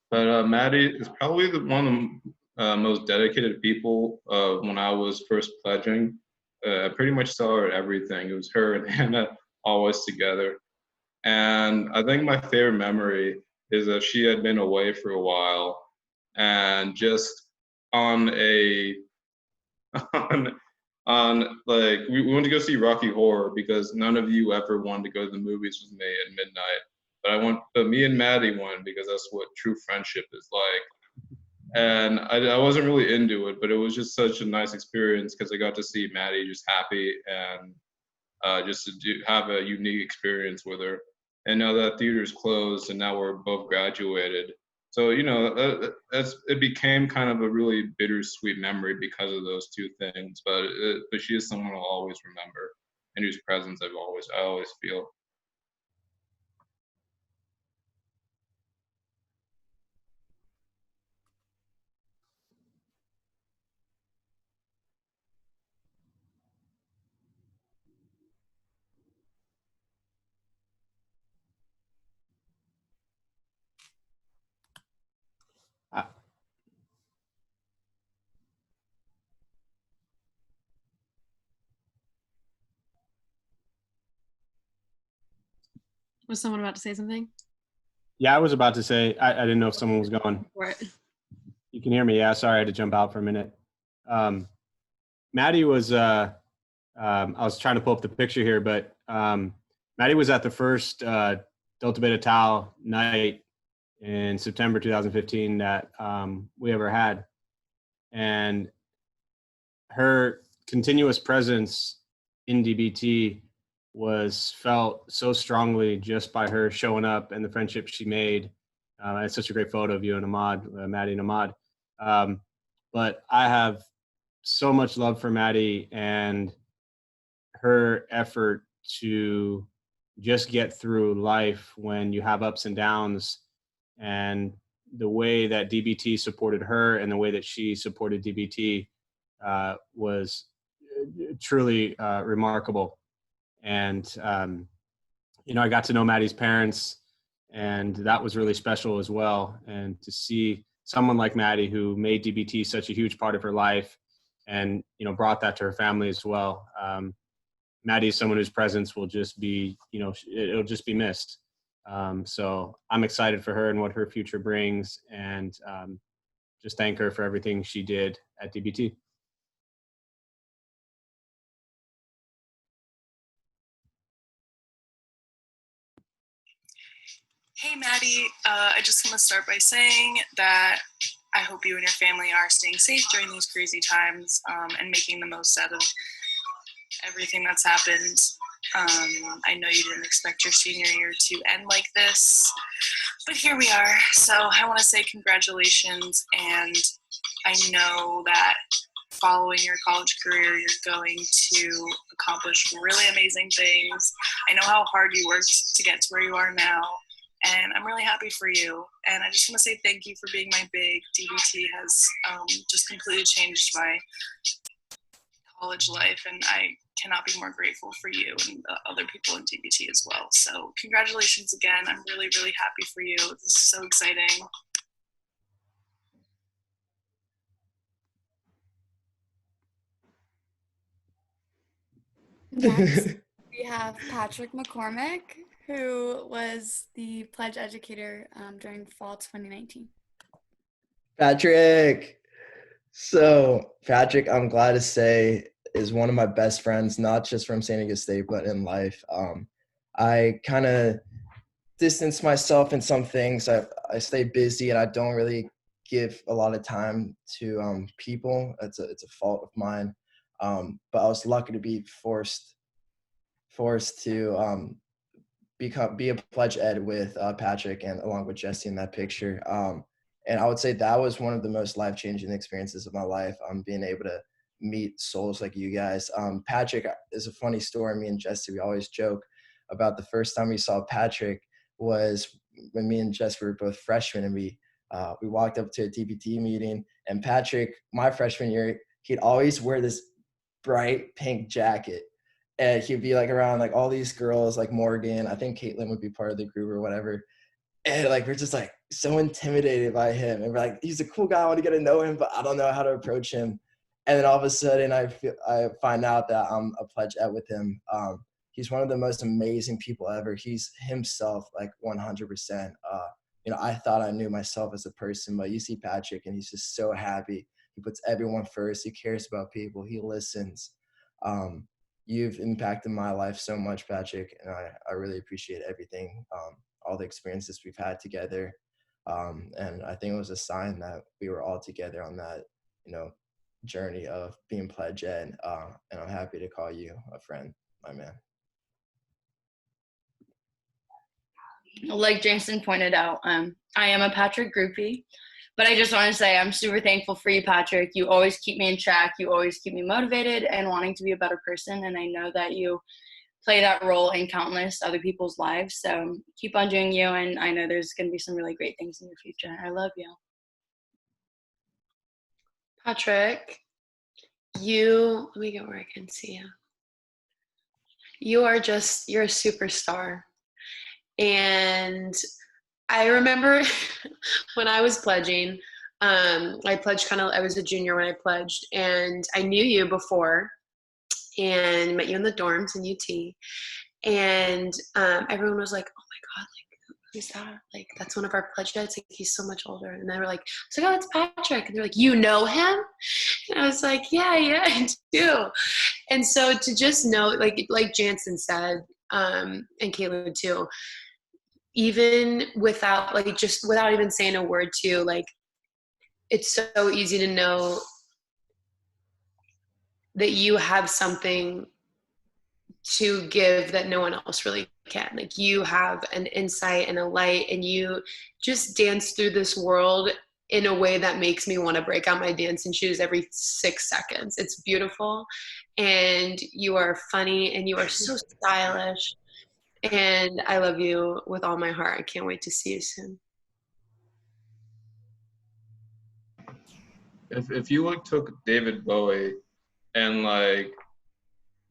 But Maddie is probably one of the most dedicated people when I was first pledging. I pretty much saw her at everything. It was her and Hannah always together. And I think my favorite memory is that she had been away for a while, and just on a on like we went to go see Rocky Horror because none of you ever wanted to go to the movies with me at midnight. But me and Maddie went because that's what true friendship is like. And I wasn't really into it, but it was just such a nice experience because I got to see Maddie just happy and just to have a unique experience with her. And now that theater's closed and now we're both graduated. So, it became kind of a really bittersweet memory because of those two things. But she is someone I'll always remember and whose presence I always feel. Was someone about to say something? Yeah, I was about to say, I didn't know if someone was going. You can hear me? Yeah, sorry, I had to jump out for a minute. Maddie was, I was trying to pull up the picture here, but Maddie was at the first Delta Beta Tau night in September 2015 that we ever had. And her continuous presence in DBT was felt so strongly just by her showing up and the friendship she made. It's such a great photo of you and Ahmad, Maddie and Ahmad. But I have so much love for Maddie and her effort to just get through life when you have ups and downs, and the way that DBT supported her and the way that she supported DBT was truly remarkable. And I got to know Maddie's parents, and that was really special as well. And to see someone like Maddie who made DBT such a huge part of her life and brought that to her family as well. Maddie is someone whose presence will just be, it'll just be missed. So I'm excited for her and what her future brings, and just thank her for everything she did at DBT. Hey, Maddie. I just want to start by saying that I hope you and your family are staying safe during these crazy times and making the most out of everything that's happened. I know you didn't expect your senior year to end like this, but here we are. So I want to say congratulations, and I know that following your college career, you're going to accomplish really amazing things. I know how hard you worked to get to where you are now, and I'm really happy for you. And I just want to say thank you for being my big. DBT has just completely changed my college life, and I cannot be more grateful for you and the other people in DBT as well. So congratulations again. I'm really, really happy for you. This is so exciting. Next, we have Patrick McCormick, who was the pledge educator during fall 2019. Patrick. So Patrick, I'm glad to say, is one of my best friends, not just from San Diego State, but in life. I kind of distance myself in some things. I stay busy and I don't really give a lot of time to people. It's a fault of mine. But I was lucky to be forced to be a pledge ed with Patrick and along with Jesse in that picture. And I would say that was one of the most life-changing experiences of my life. Being able to meet souls like you guys. Patrick is a funny story. Me and Jesse, we always joke about the first time we saw Patrick was when me and Jesse were both freshmen, and we walked up to a DBT meeting, and Patrick, my freshman year, he'd always wear this bright pink jacket. And he'd be like around like all these girls, like Morgan, I think Caitlin would be part of the group or whatever. And like, we're just like so intimidated by him. And we're like, he's a cool guy. I want to get to know him, but I don't know how to approach him. And then all of a sudden I find out that I'm a pledge ed with him. He's one of the most amazing people ever. He's himself, like 100%. I thought I knew myself as a person, but you see Patrick and he's just so happy. He puts everyone first. He cares about people. He listens. You've impacted my life so much, Patrick, and I really appreciate everything, all the experiences we've had together. And I think it was a sign that we were all together on that, journey of being pledge ed. And I'm happy to call you a friend, my man. Like Jason pointed out, I am a Patrick groupie, but I just want to say I'm super thankful for you, Patrick. You always keep me in track. You always keep me motivated and wanting to be a better person. And I know that you play that role in countless other people's lives. So keep on doing you. And I know there's going to be some really great things in your future. I love you. Patrick, let me get where I can see you. You're a superstar. And I remember when I was pledging, I was a junior when I pledged, and I knew you before and met you in the dorms in UT. And everyone was like, oh my God, like, who's that? Like, that's one of our pledge eds. Like, he's so much older. And they were like, oh, that's Patrick. And they're like, you know him? And I was like, yeah, I do. And so to just know, like Jansen said, and Caitlin too, even without even saying a word to you, like, it's so easy to know that you have something to give that no one else really can. Like, you have an insight and a light, and you just dance through this world in a way that makes me want to break out my dancing shoes every 6 seconds. It's beautiful, and you are funny, and you are so stylish, and I love you with all my heart. I can't wait to see you soon. If you took David Bowie and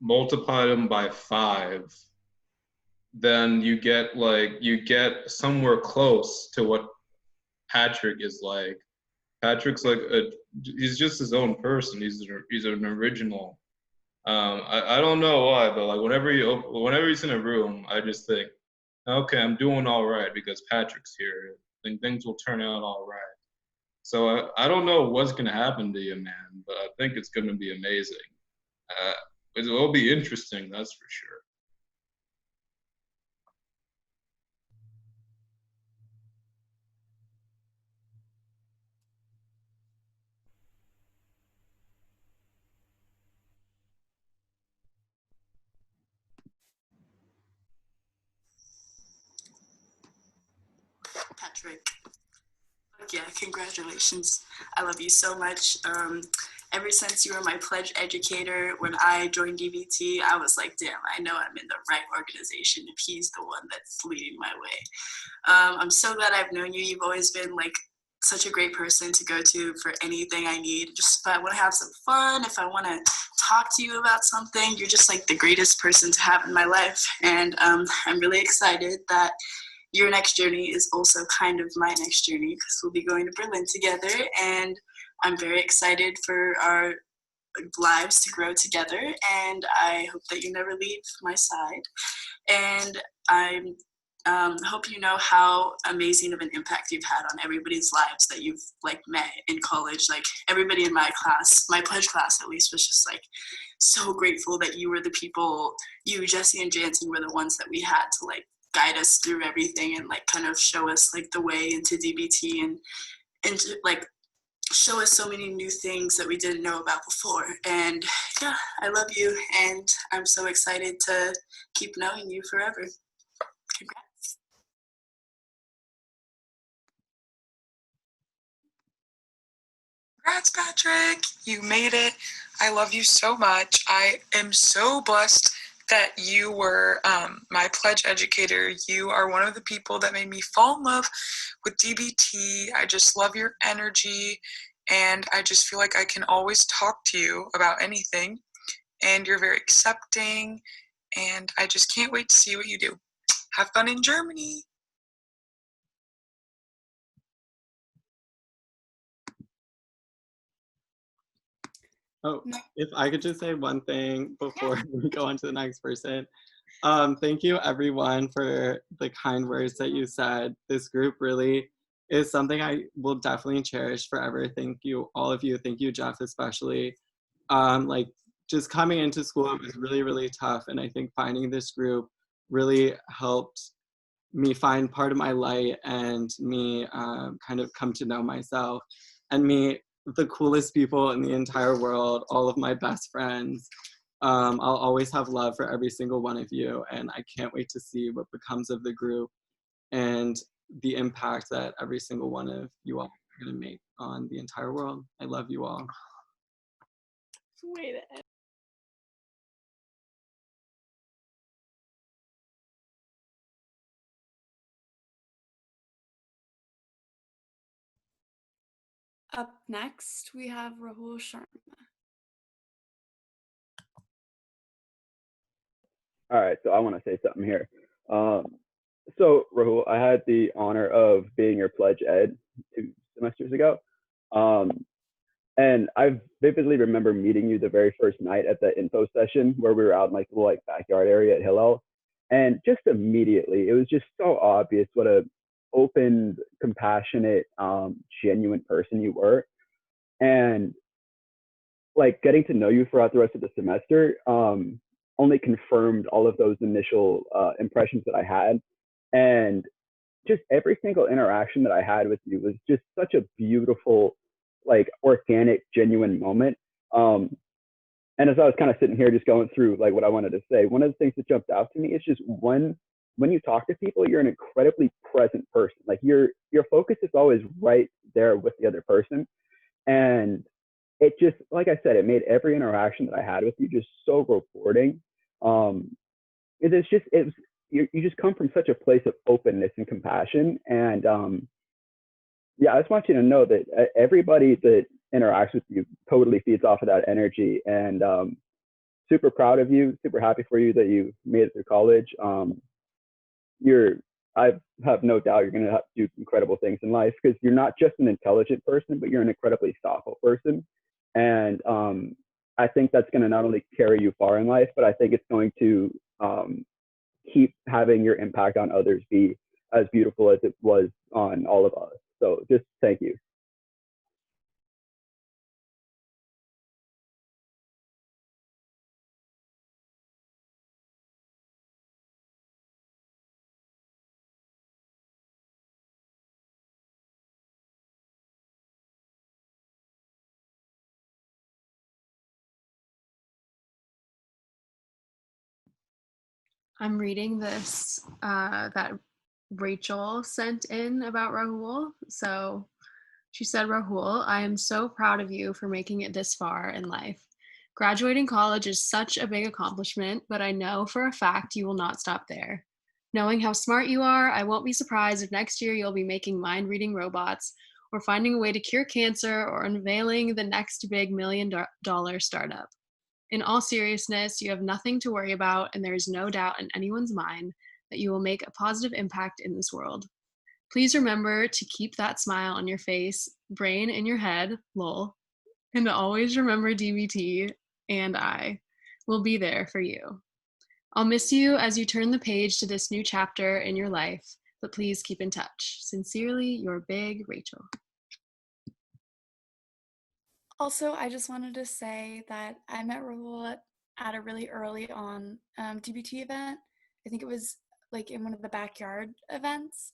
multiplied him by 5, then you get somewhere close to what Patrick is like. Patrick's he's just his own person. He's an original. I don't know why, but whenever he's in a room, I just think, okay, I'm doing all right because Patrick's here, and things will turn out all right. So I don't know what's gonna happen to you, man, but I think it's gonna be amazing. It will be interesting, that's for sure. Patrick. Yeah, congratulations. I love you so much. Ever since you were my pledge educator, when I joined DBT, I was like, damn, I know I'm in the right organization if he's the one that's leading my way. I'm so glad I've known you. You've always been like such a great person to go to for anything I need. Just if I want to have some fun, if I want to talk to you about something, you're just like the greatest person to have in my life. And I'm really excited that your next journey is also kind of my next journey because we'll be going to Berlin together, and I'm very excited for our lives to grow together, and I hope that you never leave my side. And I hope you know how amazing of an impact you've had on everybody's lives that you've like met in college. Like everybody in my class, my pledge class at least, was just like so grateful that you were the people, you, Jesse, and Jansen were the ones that we had to like guide us through everything and like kind of show us like the way into DBT and to, like show us so many new things that we didn't know about before. And yeah, I love you, and I'm so excited to keep knowing you forever. Congrats. Congrats, Patrick. You made it. I love you so much. I am so blessed that you were my pledge educator. You are one of the people that made me fall in love with DBT. I just love your energy, and I just feel like I can always talk to you about anything, and you're very accepting, and I just can't wait to see what you do. Have fun in Germany. Oh, if I could just say one thing before we go on to the next person. Thank you everyone for the kind words that you said. This group really is something I will definitely cherish forever. Thank you, all of you. Thank you, Jeff, especially. Like just coming into school, it was really, really tough. And I think finding this group really helped me find part of my light and me kind of come to know myself and meet the coolest people in the entire world, all of my best friends. I'll always have love for every single one of you, and I can't wait to see what becomes of the group and the impact that every single one of you all are going to make on the entire world. I love you all. Way to end. Up next, we have Rahul Sharma. All right, so I want to say something here. So Rahul, I had the honor of being your pledge ed 2 semesters ago. And I vividly remember meeting you the very first night at the info session where we were out in like the little like backyard area at Hillel. And just immediately, it was just so obvious what a open, compassionate, genuine person you were. And like getting to know you throughout the rest of the semester only confirmed all of those initial impressions that I had. And just every single interaction that I had with you was just such a beautiful, like organic, genuine moment. And as I was kind of sitting here just going through like what I wanted to say, one of the things that jumped out to me is just when you talk to people, you're an incredibly present person. Like your focus is always right there with the other person. And it just, like I said, it made every interaction that I had with you just so rewarding. It's just, you just come from such a place of openness and compassion. And yeah, I just want you to know that everybody that interacts with you totally feeds off of that energy. And super proud of you, super happy for you that you made it through college. I have no doubt you're going to have to do incredible things in life because you're not just an intelligent person, but you're an incredibly thoughtful person. And I think that's going to not only carry you far in life, but I think it's going to keep having your impact on others be as beautiful as it was on all of us. So just thank you. I'm reading this that Rachel sent in about Rahul. So she said, Rahul, I am so proud of you for making it this far in life. Graduating college is such a big accomplishment, but I know for a fact you will not stop there. Knowing how smart you are, I won't be surprised if next year you'll be making mind reading robots or finding a way to cure cancer or unveiling the next big $1 million startup. In all seriousness, you have nothing to worry about, and there is no doubt in anyone's mind that you will make a positive impact in this world. Please remember to keep that smile on your face, brain in your head, lol, and to always remember DBT and I will be there for you. I'll miss you as you turn the page to this new chapter in your life, but please keep in touch. Sincerely, your big Rachel. Also, I just wanted to say that I met Rahul at a really early on DBT event. I think it was like in one of the backyard events.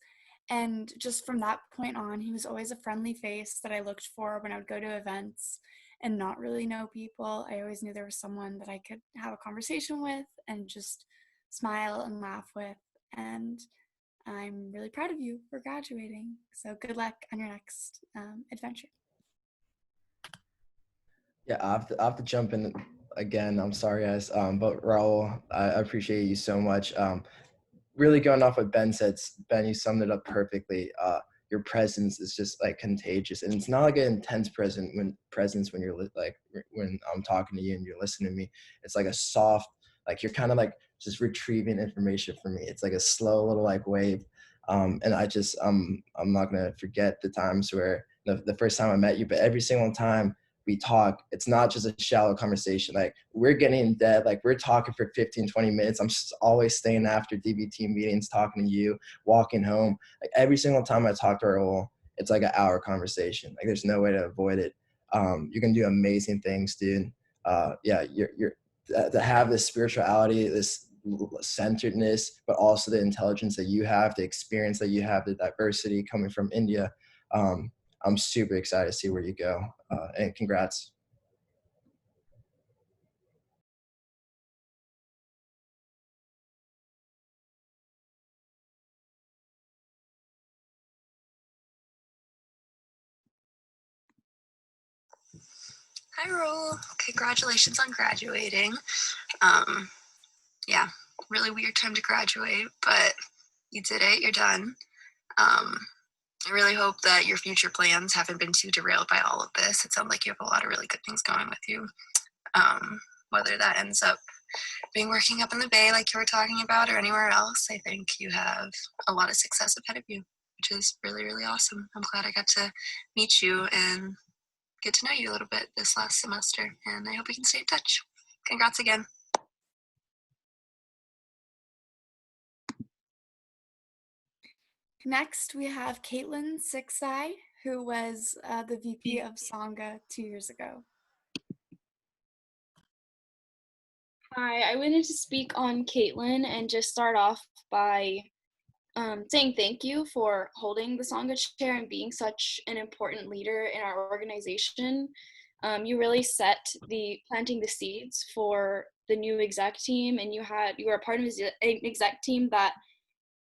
And just from that point on, he was always a friendly face that I looked for when I would go to events and not really know people. I always knew there was someone that I could have a conversation with and just smile and laugh with. And I'm really proud of you for graduating. So good luck on your next adventure. Yeah, I have to jump in again. I'm sorry, guys. But Raul, I appreciate you so much. Really going off what Ben said, Ben, you summed it up perfectly. Your presence is just like contagious, and it's not like an intense presence when you're like when I'm talking to you and you're listening to me. It's like a soft, like you're kind of like just retrieving information from me. It's like a slow little like wave. And I'm not gonna forget the times where the first time I met you, but every single time we talk, it's not just a shallow conversation. Like we're getting in depth, like we're talking for 15, 20 minutes. I'm just always staying after DBT meetings, talking to you, walking home. Like every single time I talk to Raul, it's like an hour conversation. Like there's no way to avoid it. You can do amazing things, dude. Yeah, you're to have this spirituality, this centeredness, but also the intelligence that you have, the experience that you have, the diversity coming from India. I'm super excited to see where you go, and congrats. Hi, Roll. Congratulations on graduating. Yeah, really weird time to graduate, but you did it. You're done. I really hope that your future plans haven't been too derailed by all of this. It sounds like you have a lot of really good things going with you. Whether that ends up being working up in the Bay like you were talking about or anywhere else, I think you have a lot of success ahead of you, which is really, really awesome. I'm glad I got to meet you and get to know you a little bit this last semester, and I hope we can stay in touch. Congrats again. Next, we have Caitlin Sixai, who was the VP of Sangha 2 years ago. Hi, I wanted to speak on Caitlin and just start off by saying thank you for holding the Sangha chair and being such an important leader in our organization. You really planting the seeds for the new exec team, and you were a part of an exec team that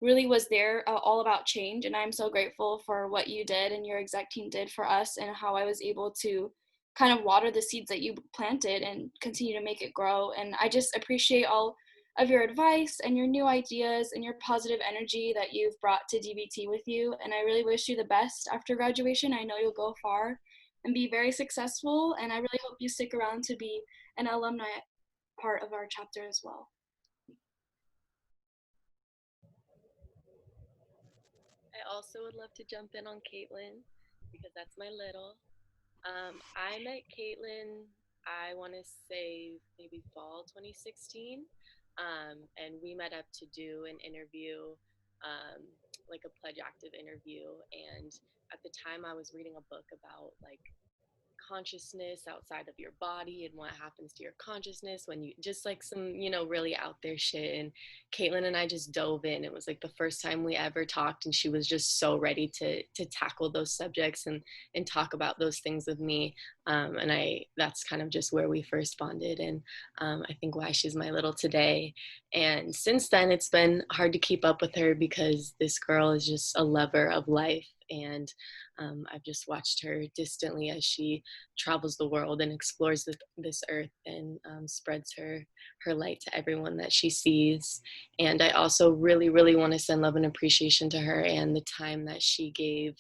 really was there all about change. And I'm so grateful for what you did and your exec team did for us, and how I was able to kind of water the seeds that you planted and continue to make it grow. And I just appreciate all of your advice and your new ideas and your positive energy that you've brought to DBT with you. And I really wish you the best after graduation. I know you'll go far and be very successful. And I really hope you stick around to be an alumni part of our chapter as well. I also would love to jump in on Caitlin because that's my little. I met Caitlin, I want to say maybe fall 2016, and we met up to do an interview, like a Pledge Active interview. And at the time, I was reading a book about like consciousness outside of your body and what happens to your consciousness when you just like some, really out there shit. And Caitlin and I just dove in. It was like the first time we ever talked, and she was just so ready to tackle those subjects and talk about those things with me. And that's kind of just where we first bonded, and I think why she's my little today. And since then, it's been hard to keep up with her because this girl is just a lover of life. And I've just watched her distantly as she travels the world and explores this earth, and spreads her light to everyone that she sees. And I also really, really want to send love and appreciation to her and the time that she gave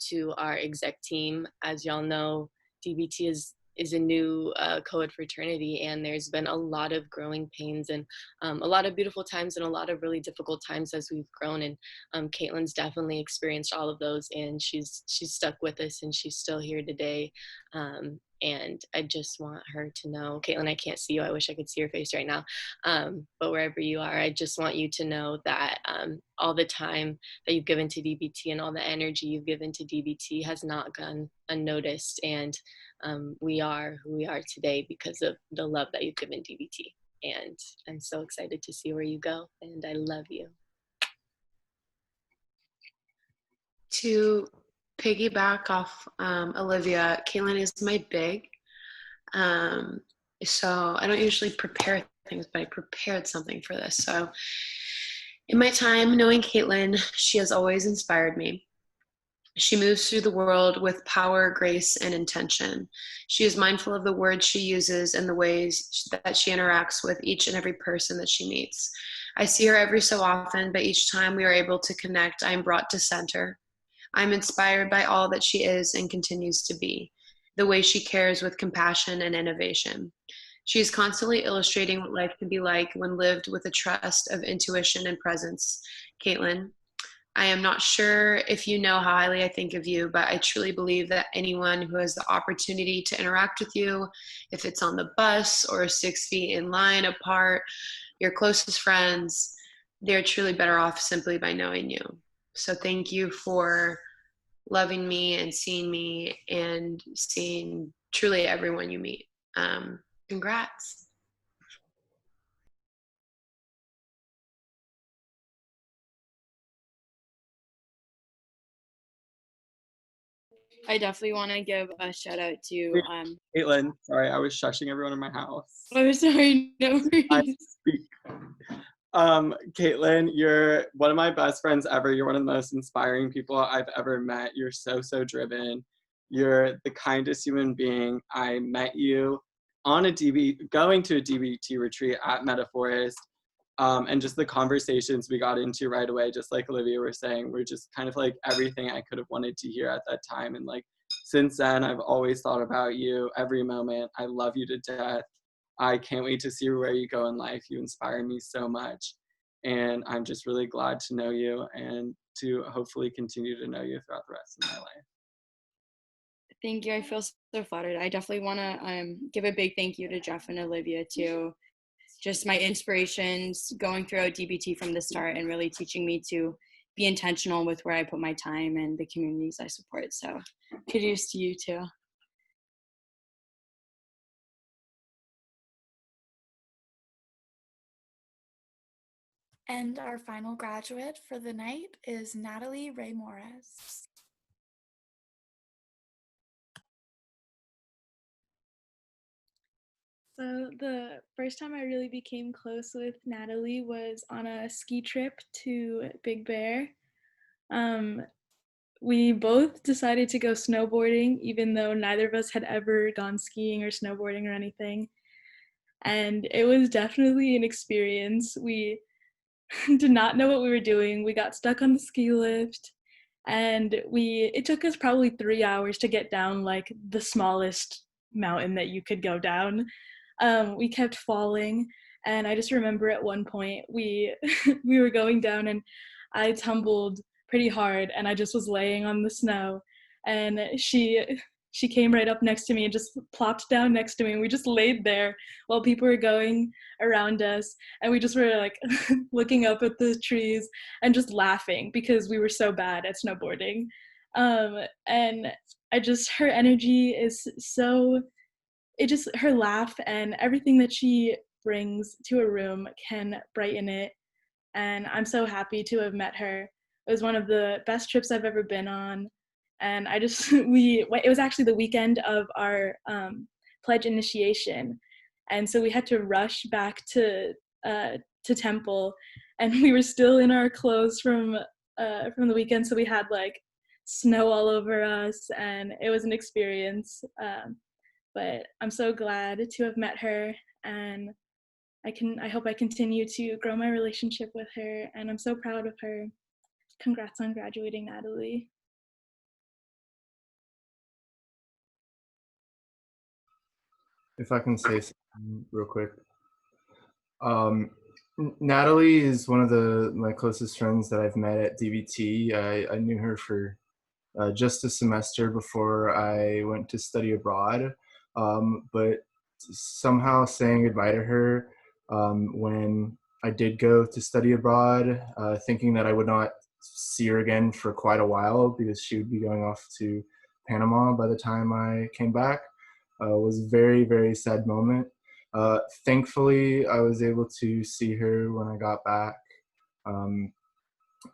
to our exec team. As y'all know, DBT is a new co-ed fraternity, and there's been a lot of growing pains and a lot of beautiful times and a lot of really difficult times as we've grown. And Caitlin's definitely experienced all of those, and she's stuck with us, and she's still here today. And I just want her to know, Caitlin, I can't see you. I wish I could see your face right now. But wherever you are, I just want you to know that all the time that you've given to DBT and all the energy you've given to DBT has not gone unnoticed. And we are who we are today because of the love that you've given DBT. And I'm so excited to see where you go. And I love you. To piggyback off Olivia, Caitlin is my big. So I don't usually prepare things, but I prepared something for this. So in my time knowing Caitlin, she has always inspired me. She moves through the world with power, grace, and intention. She is mindful of the words she uses and the ways that she interacts with each and every person that she meets. I see her every so often, but each time we are able to connect, I am brought to center. I'm inspired by all that she is and continues to be, the way she cares with compassion and innovation. She is constantly illustrating what life can be like when lived with a trust of intuition and presence. Caitlin, I am not sure if you know how highly I think of you, but I truly believe that anyone who has the opportunity to interact with you, if it's on the bus or 6 feet in line apart, your closest friends, they're truly better off simply by knowing you. So thank you for loving me and seeing truly everyone you meet. Congrats. I definitely want to give a shout out to Caitlin, sorry, I was shushing everyone in my house. Oh, sorry, no worries. Caitlin, you're one of my best friends ever. You're one of the most inspiring people I've ever met. You're so driven. You're the kindest human being. I met you on going to a DBT retreat at Metaforest. And just the conversations we got into right away, just like Olivia were saying, were just kind of like everything I could have wanted to hear at that time. And like since then, I've always thought about you every moment. I love you to death. I can't wait to see where you go in life. You inspire me so much. And I'm just really glad to know you and to hopefully continue to know you throughout the rest of my life. Thank you. I feel so flattered. I definitely want to give a big thank you to Jeff and Olivia too. Just my inspirations going throughout DBT from the start and really teaching me to be intentional with where I put my time and the communities I support. So kudos to you too. And our final graduate for the night is Natalie Ray Morris. So the first time I really became close with Natalie was on a ski trip to Big Bear. We both decided to go snowboarding, even though neither of us had ever gone skiing or snowboarding or anything. And it was definitely an experience. We did not know what we were doing. We got stuck on the ski lift, and it took us probably 3 hours to get down like the smallest mountain that you could go down. We kept falling, and I just remember at one point we were going down, and I tumbled pretty hard, and I just was laying on the snow, and she came right up next to me and just plopped down next to me, and we just laid there while people were going around us, and we just were like looking up at the trees and just laughing because we were so bad at snowboarding. And her energy is so, her laugh and everything that she brings to a room can brighten it. And I'm so happy to have met her. It was one of the best trips I've ever been on. And it was actually the weekend of our pledge initiation. And so we had to rush back to Temple, and we were still in our clothes from the weekend. So we had like snow all over us, and it was an experience. But I'm so glad to have met her, and I hope I continue to grow my relationship with her, and I'm so proud of her. Congrats on graduating, Natalie. If I can say something real quick. Natalie is one of my closest friends that I've met at DBT. I knew her for just a semester before I went to study abroad, but somehow saying goodbye to her when I did go to study abroad, thinking that I would not see her again for quite a while because she would be going off to Panama by the time I came back, was a very, very sad moment. Thankfully, I was able to see her when I got back.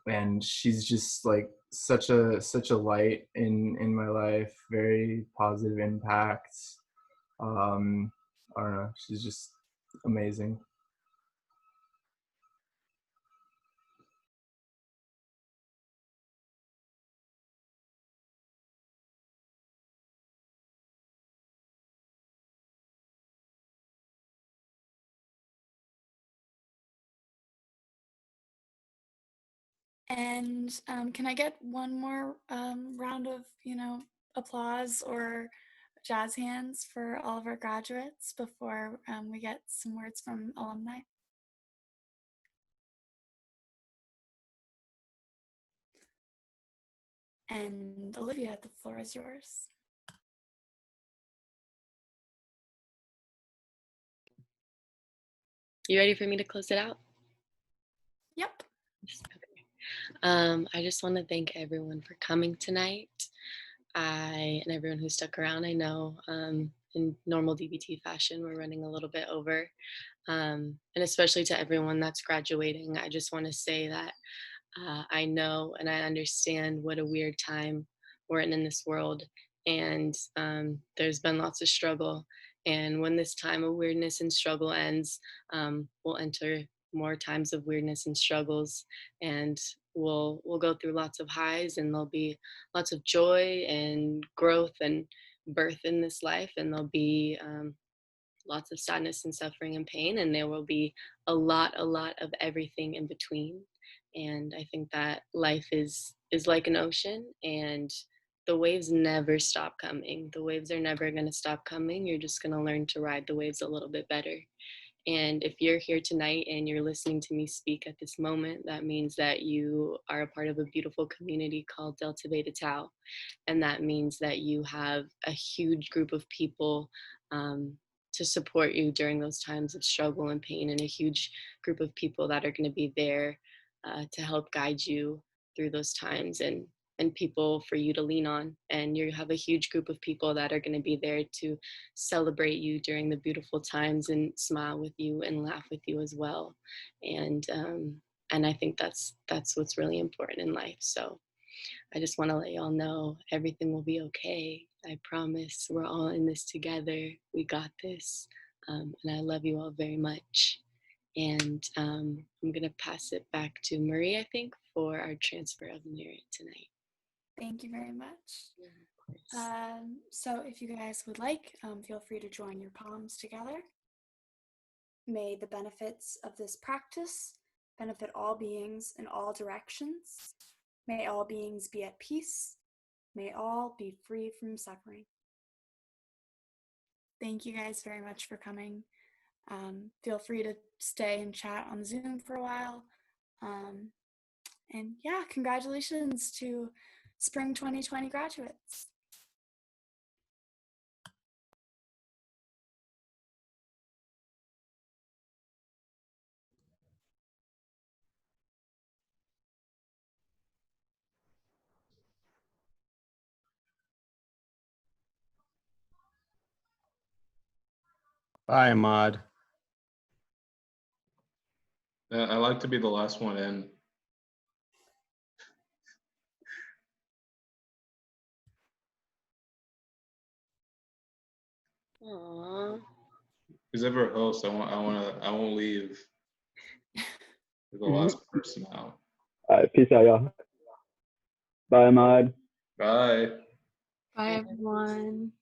And she's just like such a light in my life, very positive impact. I don't know, she's just amazing. And can I get one more round of, applause or jazz hands for all of our graduates before we get some words from alumni? And Olivia, the floor is yours. You ready for me to close it out? Yep. I just want to thank everyone for coming tonight. And everyone who stuck around. I know in normal DBT fashion, we're running a little bit over. And especially to everyone that's graduating, I just want to say that I know and I understand what a weird time we're in this world. And there's been lots of struggle. And when this time of weirdness and struggle ends, we'll enter more times of weirdness and struggles, and we'll go through lots of highs, and there'll be lots of joy and growth and birth in this life, and there'll be lots of sadness and suffering and pain, and there will be a lot of everything in between. And I think that life is like an ocean, and the waves never stop coming. The waves are never going to stop coming. You're just going to learn to ride the waves a little bit better. And if you're here tonight and you're listening to me speak at this moment, that means that you are a part of a beautiful community called Delta Beta Tau. And that means that you have a huge group of people to support you during those times of struggle and pain, and a huge group of people that are going to be there to help guide you through those times, and people for you to lean on. And you have a huge group of people that are going to be there to celebrate you during the beautiful times and smile with you and laugh with you as well. And I think that's what's really important in life. So I just want to let y'all know everything will be okay. I promise. We're all in this together. We got this. And I love you all very much. And I'm going to pass it back to Marie, I think, for our transfer of merit tonight. Thank you very much. So if you guys would like, feel free to join your palms together. May the benefits of this practice benefit all beings in all directions. May all beings be at peace. May all be free from suffering. Thank you guys very much for coming. Feel free to stay and chat on Zoom for a while. And yeah, congratulations to Spring 2020 graduates. Bye, Ahmad. I like to be the last one in. Aww. Who's ever a host, I won't leave. You're the last person out. All right, peace out, y'all. Bye, Ahmad. Bye. Bye, everyone.